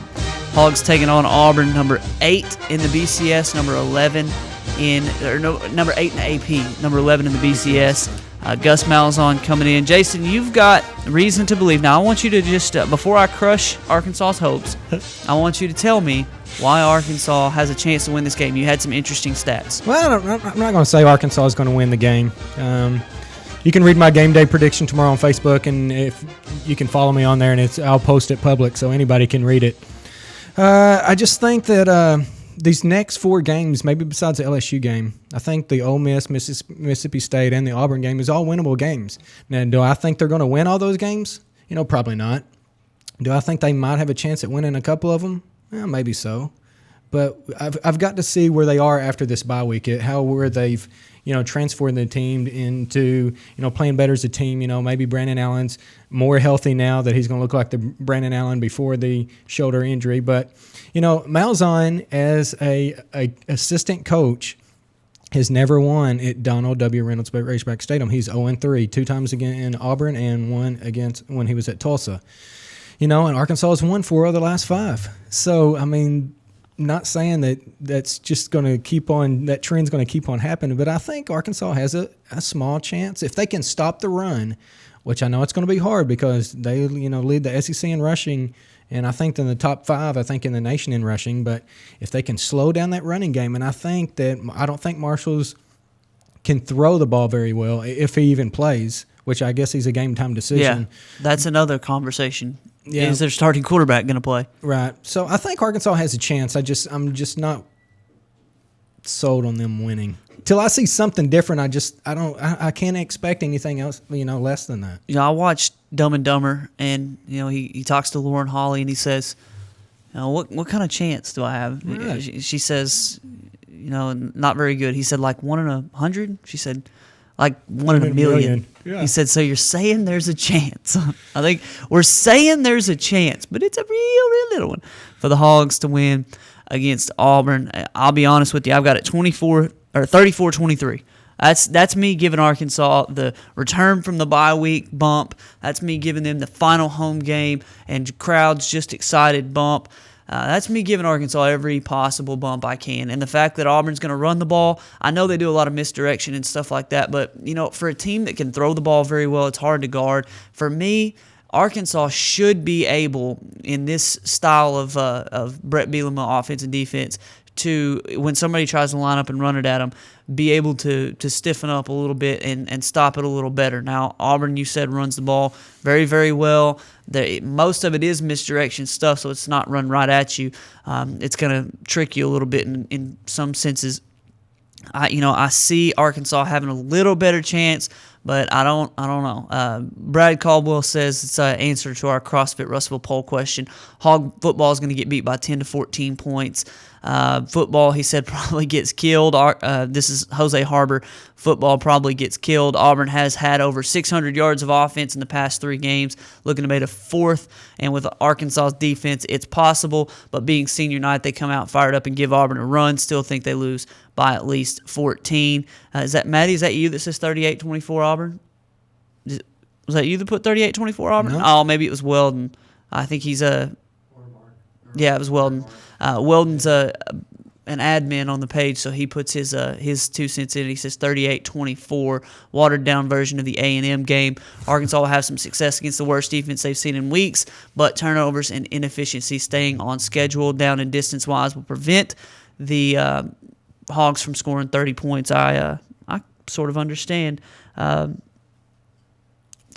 Hogs taking on Auburn, number 8 in the BCS, number 11 number 8 in the AP, number 11 in the BCS. Gus Malzahn coming in. Jason, you've got reason to believe. Now, I want you to just, before I crush Arkansas's hopes, I want you to tell me why Arkansas has a chance to win this game. You had some interesting stats. Well, I'm not going to say Arkansas is going to win the game. You can read my game day prediction tomorrow on Facebook, and if you can follow me on there, and I'll post it public so anybody can read it. I just think that these next 4 games, maybe besides the LSU game, I think the Ole Miss, Mississippi State, and the Auburn game is all winnable games. Now, do I think they're going to win all those games? Probably not. Do I think they might have a chance at winning a couple of them? Well, maybe so. But I've got to see where they are after this bye week, where they've transformed the team into playing better as a team. Maybe Brandon Allen's more healthy now that he's going to look like the Brandon Allen before the shoulder injury. But Malzahn as a assistant coach has never won at Donald W. Reynolds Razorback Stadium. He's 0-3, 2 times again in Auburn and 1 against when he was at Tulsa. And Arkansas has won 4 of the last 5. So not saying that's just going to keep on, that trend's going to keep on happening, but I think Arkansas has a small chance if they can stop the run, which I know it's going to be hard because they lead the SEC in rushing, and I think in the top 5, I think in the nation in rushing. But if they can slow down that running game, and I don't think Marshall's can throw the ball very well if he even plays, which I guess he's a game time decision. Yeah, that's another conversation. Yeah. Is their starting quarterback going to play? Right. So I think Arkansas has a chance. I'm just not sold on them winning. Till I see something different, I can't expect anything else, less than that. I watched Dumb and Dumber, and he talks to Lauren Holly, and he says, what kind of chance do I have? Right. She says, not very good. He said, like 1 in 100. She said, like 1 in a million. Yeah. He said, so you're saying there's a chance. I think we're saying there's a chance, but it's a real little one for the Hogs to win against Auburn. I'll be honest with you, I've got it 34-23. That's me giving Arkansas the return from the bye week bump. That's me giving them the final home game and crowds just excited bump. That's me giving Arkansas every possible bump I can. And the fact that Auburn's going to run the ball, I know they do a lot of misdirection and stuff like that, but, for a team that can throw the ball very well, it's hard to guard. For me, Arkansas should be able, in this style of Brett Bielema offense and defense, to, when somebody tries to line up and run it at them, be able to stiffen up a little bit and stop it a little better. Now, Auburn, you said, runs the ball very, very well. Most of it is misdirection stuff, so it's not run right at you. It's going to trick you a little bit in some senses. I see Arkansas having a little better chance, but I don't know. Brad Caldwell says it's an answer to our CrossFit Russellville poll question. Hog football is going to get beat by 10 to 14 points. Football, he said, probably gets killed. This is Jose Harbor. Football probably gets killed. Auburn has had over 600 yards of offense in the past 3 games, looking to make a 4th. And with Arkansas's defense, it's possible. But being senior night, they come out fired up and give Auburn a run. Still think they lose by at least 14. Is that Maddie? Is that you that says 38-24 Auburn? Was that you that put 38-24 Auburn? No. Oh, maybe it was Weldon. I think he's a. Yeah, it was Weldon. Weldon's an admin on the page, so he puts his 2 cents in. He says 38-24, watered down version of the A&M game. Arkansas will have some success against the worst defense they've seen in weeks, but turnovers and inefficiency staying on schedule, down and distance wise, will prevent the Hogs from scoring 30 points. I sort of understand.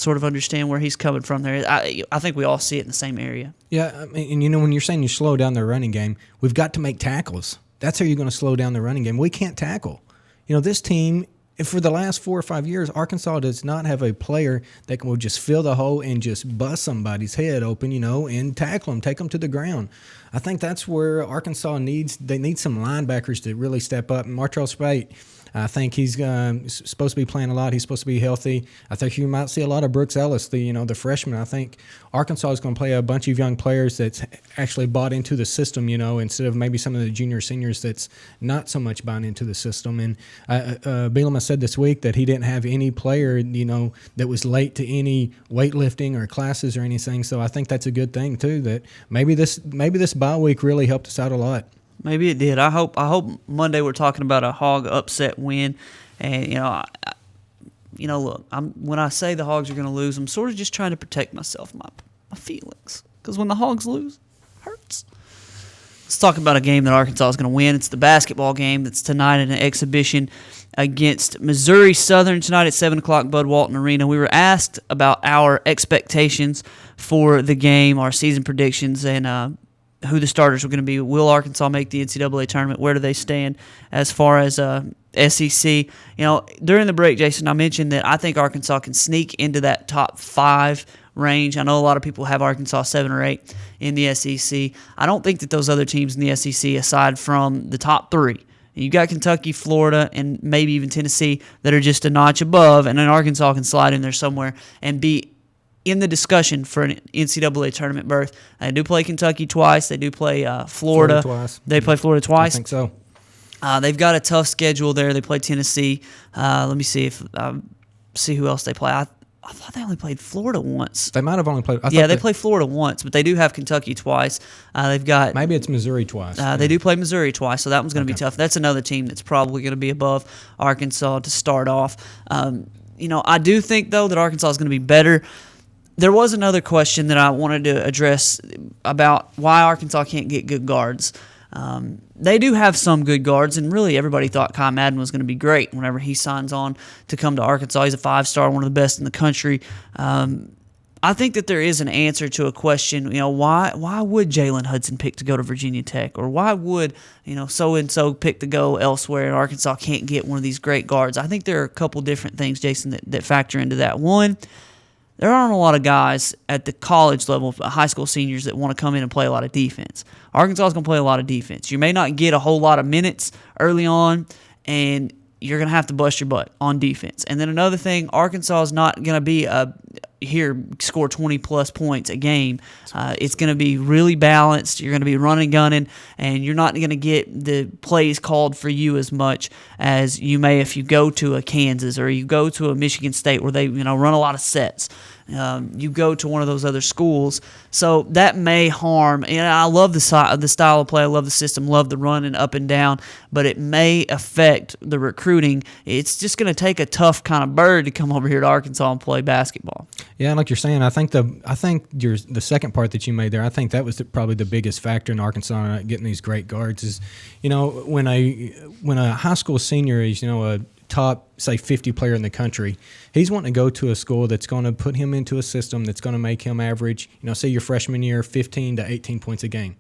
Where he's coming from there. I think we all see it in the same area. Yeah, I mean, and when you're saying you slow down their running game, we've got to make tackles. That's how you're going to slow down the running game. We can't tackle. This team, for the last 4 or 5 years, Arkansas does not have a player that will just fill the hole and just bust somebody's head open, and tackle them, take them to the ground. I think that's where Arkansas needs some linebackers to really step up. And Martrell Spate, I think he's supposed to be playing a lot. He's supposed to be healthy. I think you might see a lot of Brooks Ellis, the freshman. I think Arkansas is going to play a bunch of young players that's actually bought into the system, instead of maybe some of the junior seniors that's not so much buying into the system. And Bielema said this week that he didn't have any player, that was late to any weightlifting or classes or anything. So I think that's a good thing too. That maybe this bye week really helped us out a lot. Maybe it did. I hope Monday we're talking about a Hog upset win, and look, when I say the Hogs are going to lose, I'm sort of just trying to protect myself, my feelings, because when the Hogs lose, it hurts. Let's talk about a game that Arkansas is going to win. It's the basketball game that's tonight in an exhibition against Missouri Southern tonight at 7 o'clock, Bud Walton Arena. We were asked about our expectations for the game, our season predictions, and who the starters were going to be. Will Arkansas make the NCAA tournament? Where do they stand as far as SEC? During the break, Jason, I mentioned that I think Arkansas can sneak into that top 5 range. I know a lot of people have Arkansas 7 or 8 in the SEC. I don't think that those other teams in the SEC, aside from the top 3, you got Kentucky, Florida, and maybe even Tennessee that are just a notch above, and then Arkansas can slide in there somewhere and be in the discussion for an NCAA tournament berth. They do play Kentucky twice. They do play Florida twice. They play Florida twice. I think so. They've got a tough schedule there. They play Tennessee. Let me see who else they play. I thought they only played Florida once. They might have only played. They play Florida once, but they do have Kentucky twice. They've got maybe it's Missouri twice. They do play Missouri twice, so that one's going to be tough. That's another team that's probably going to be above Arkansas to start off. I do think though that Arkansas is going to be better. There was another question that I wanted to address about why Arkansas can't get good guards. They do have some good guards, and really everybody thought Kai Madden was going to be great whenever he signs on to come to Arkansas. He's a 5-star, one of the best in the country. I think that there is an answer to a question, why would Jalen Hudson pick to go to Virginia Tech? Or why would, so-and-so pick to go elsewhere and Arkansas can't get one of these great guards? I think there are a couple different things, Jason, that factor into that. One, there aren't a lot of guys at the college level, high school seniors, that want to come in and play a lot of defense. Arkansas is going to play a lot of defense. You may not get a whole lot of minutes early on, and you're going to have to bust your butt on defense. And then another thing, Arkansas is not going to be score 20-plus points a game. It's going to be really balanced. You're going to be running, gunning, and you're not going to get the plays called for you as much as you may if you go to a Kansas or you go to a Michigan State where they run a lot of sets. You go to one of those other schools. So that may harm. And I love the style of play. I love the system. Love the run and up and down. But it may affect the recruiting. It's just going to take a tough kind of bird to come over here to Arkansas and play basketball. Yeah, like you're saying, I think the second part that you made there, I think that was probably the biggest factor in Arkansas getting these great guards is, when a high school senior is, a top, say, 50 player in the country, he's wanting to go to a school that's going to put him into a system that's going to make him average, say your freshman year, 15 to 18 points a game.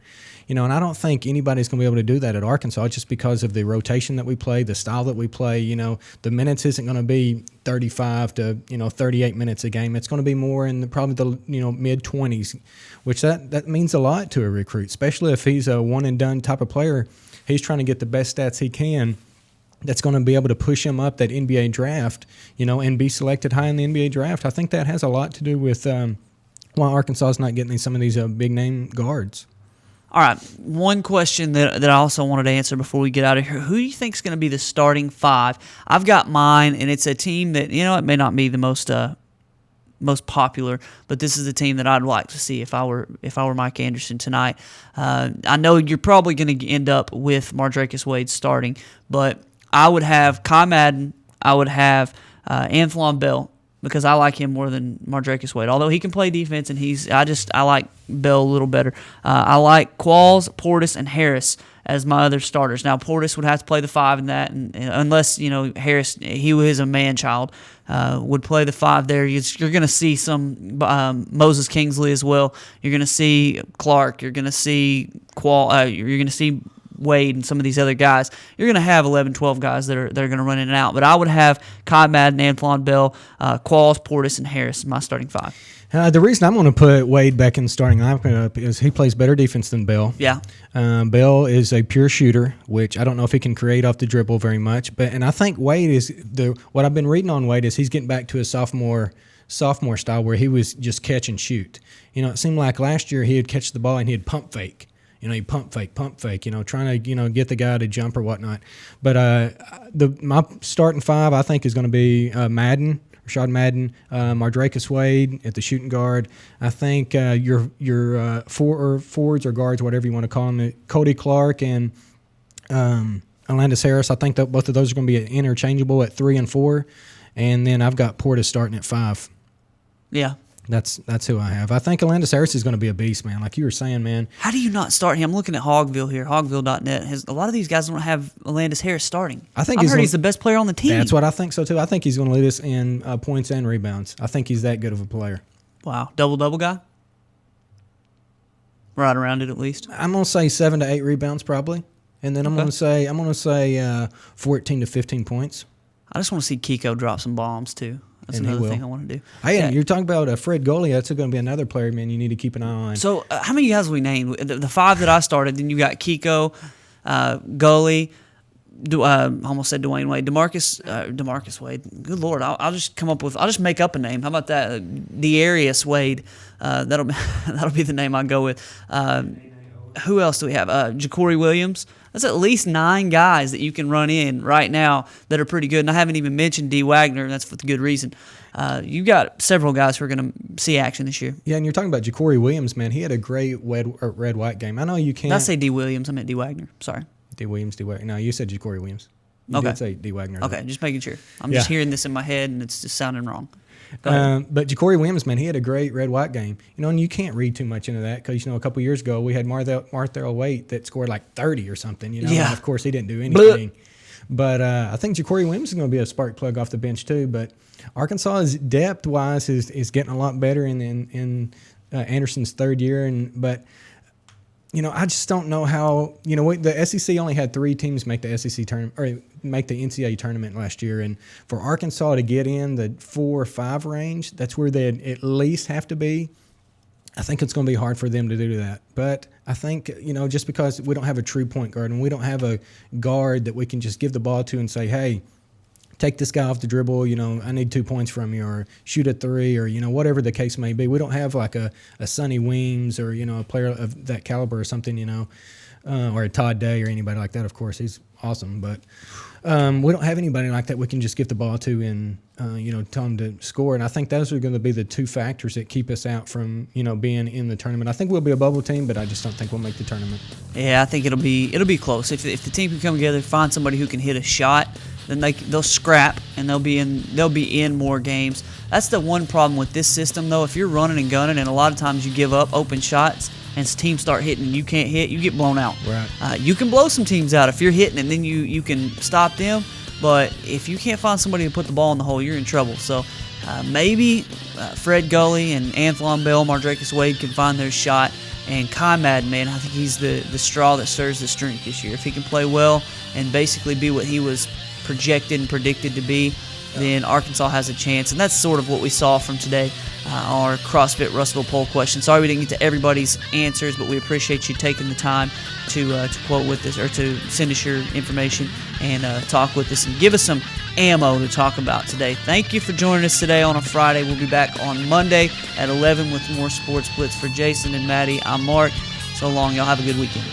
And I don't think anybody's going to be able to do that at Arkansas just because of the rotation that we play, the style that we play. The minutes isn't going to be 35 to 38 minutes a game. It's going to be more in probably the mid-20s, which that means a lot to a recruit, especially if he's a one-and-done type of player. He's trying to get the best stats he can. That's going to be able to push him up that NBA draft, and be selected high in the NBA draft. I think that has a lot to do with why Arkansas is not getting some of these big-name guards. All right, one question that I also wanted to answer before we get out of here. Who do you think is going to be the starting 5? I've got mine, and it's a team that, it may not be the most popular, but this is the team that I'd like to see if I were Mike Anderson tonight. I know you're probably going to end up with Mardrakus Wade starting, but I would have Kai Madden. I would have Anthlon Bell because I like him more than Mardrakus Wade. Although he can play defense, and I like Bell a little better. I like Qualls, Portis, and Harris as my other starters. Now Portis would have to play the 5 in that, and unless Harris, he was a man child, would play the 5 there. You're going to see some Moses Kingsley as well. You're going to see Clark. You're going to see you're going to see Wade and some of these other guys, you're going to have 11, 12 guys that are going to run in and out. But I would have Kai Madden, Antoine Bell, Qualls, Portis, and Harris in my starting five. The reason I'm going to put Wade back in the starting lineup is he plays better defense than Bell. Yeah. Bell is a pure shooter, which I don't know if he can create off the dribble very much. And I think Wade is what I've been reading on Wade is he's getting back to his sophomore style where he was just catch and shoot. It seemed like last year he'd catch the ball and he'd pump fake. He'd pump fake, trying to, get the guy to jump or whatnot. But my starting five, I think, is going to be Madden, Rashad Madden, Mardrakus Wade at the shooting guard. I think your forwards or guards, whatever you want to call them, Cody Clark and Alandis Harris. I think that both of those are going to be interchangeable at 3 and 4. And then I've got Portis starting at 5. Yeah. That's who I have. I think Alandis Harris is going to be a beast, man. Like you were saying, man. How do you not start him? I'm looking at Hogville here. Hogville.net. A lot of these guys don't have Alandis Harris starting. I've heard he's the best player on the team. That's what I think so, too. I think he's going to lead us in points and rebounds. I think he's that good of a player. Wow. Double-double guy? Right around it, at least. I'm going to say 7 to 8 rebounds, probably. And then I'm going to say 14 to 15 points. I just want to see Kiko drop some bombs, too. That's another thing I want to do. Hey, and you're talking about Fred Goley. That's going to be another player, man, you need to keep an eye on. So how many guys we named? The 5 that I started, then you got Kiko, Goley, I almost said Dwayne Wade, DeMarcus Wade. Good Lord, I'll just make up a name. How about that? Dearius Wade. That'll be the name I go with. Who else do we have? Ja'Cory Williams. That's at least 9 guys that you can run in right now that are pretty good. And I haven't even mentioned D. Wagner, and that's for the good reason. You've got several guys who are going to see action this year. Yeah, and you're talking about Ja'Cory Williams, man. He had a great red-white game. I know you can't. Did I say D. Williams? I meant D. Wagner. Sorry. D. Wagner. No, you said Ja'Cory Williams. You did say D. Wagner. Okay, just making sure. I'm just hearing this in my head, and it's just sounding wrong. But Ja'Cory Williams, man, he had a great red-white game. And you can't read too much into that because, a couple years ago we had Marthel Waite that scored like 30 or something, Yeah. And of course, he didn't do anything. But I think Ja'Cory Williams is going to be a spark plug off the bench too. But Arkansas, depth-wise, is getting a lot better in Anderson's third year. But I just don't know how. The SEC only had 3 teams make the SEC tournament or make the NCAA tournament last year, and for Arkansas to get in the 4 or 5 range, that's where they at least have to be. I think it's going to be hard for them to do that. But I think just because we don't have a true point guard and we don't have a guard that we can just give the ball to and say, hey, take this guy off the dribble, I need 2 points from you, or shoot a 3, or, whatever the case may be. We don't have like a Sonny Weems or, a player of that caliber or something, or a Todd Day or anybody like that. Of course, he's awesome. But we don't have anybody like that we can just give the ball to and, tell them to score. And I think those are going to be the 2 factors that keep us out from, being in the tournament. I think we'll be a bubble team, but I just don't think we'll make the tournament. Yeah, I think it'll be close. If the team can come together, find somebody who can hit a shot, then they'll scrap and they'll be in more games. That's the one problem with this system, though. If you're running and gunning, and a lot of times you give up open shots, and teams start hitting and you can't hit, you get blown out. Right. You can blow some teams out if you're hitting, and then you can stop them. But if you can't find somebody to put the ball in the hole, you're in trouble. So maybe Fred Goley and Antoine Bell, Mardrakus Wade can find their shot. And Kai Madden, man, I think he's the straw that stirs the drink this year. If he can play well and basically be what he was projected and predicted to be, then Arkansas has a chance. And that's sort of what we saw from today, our CrossFit Russellville poll question. Sorry we didn't get to everybody's answers, but we appreciate you taking the time to quote with us or to send us your information and talk with us and give us some ammo to talk about today. Thank you for joining us today on a Friday. We'll be back on Monday at 11 with more Sports Blitz. For Jason and Maddie, I'm Mark. So long. Y'all have a good weekend.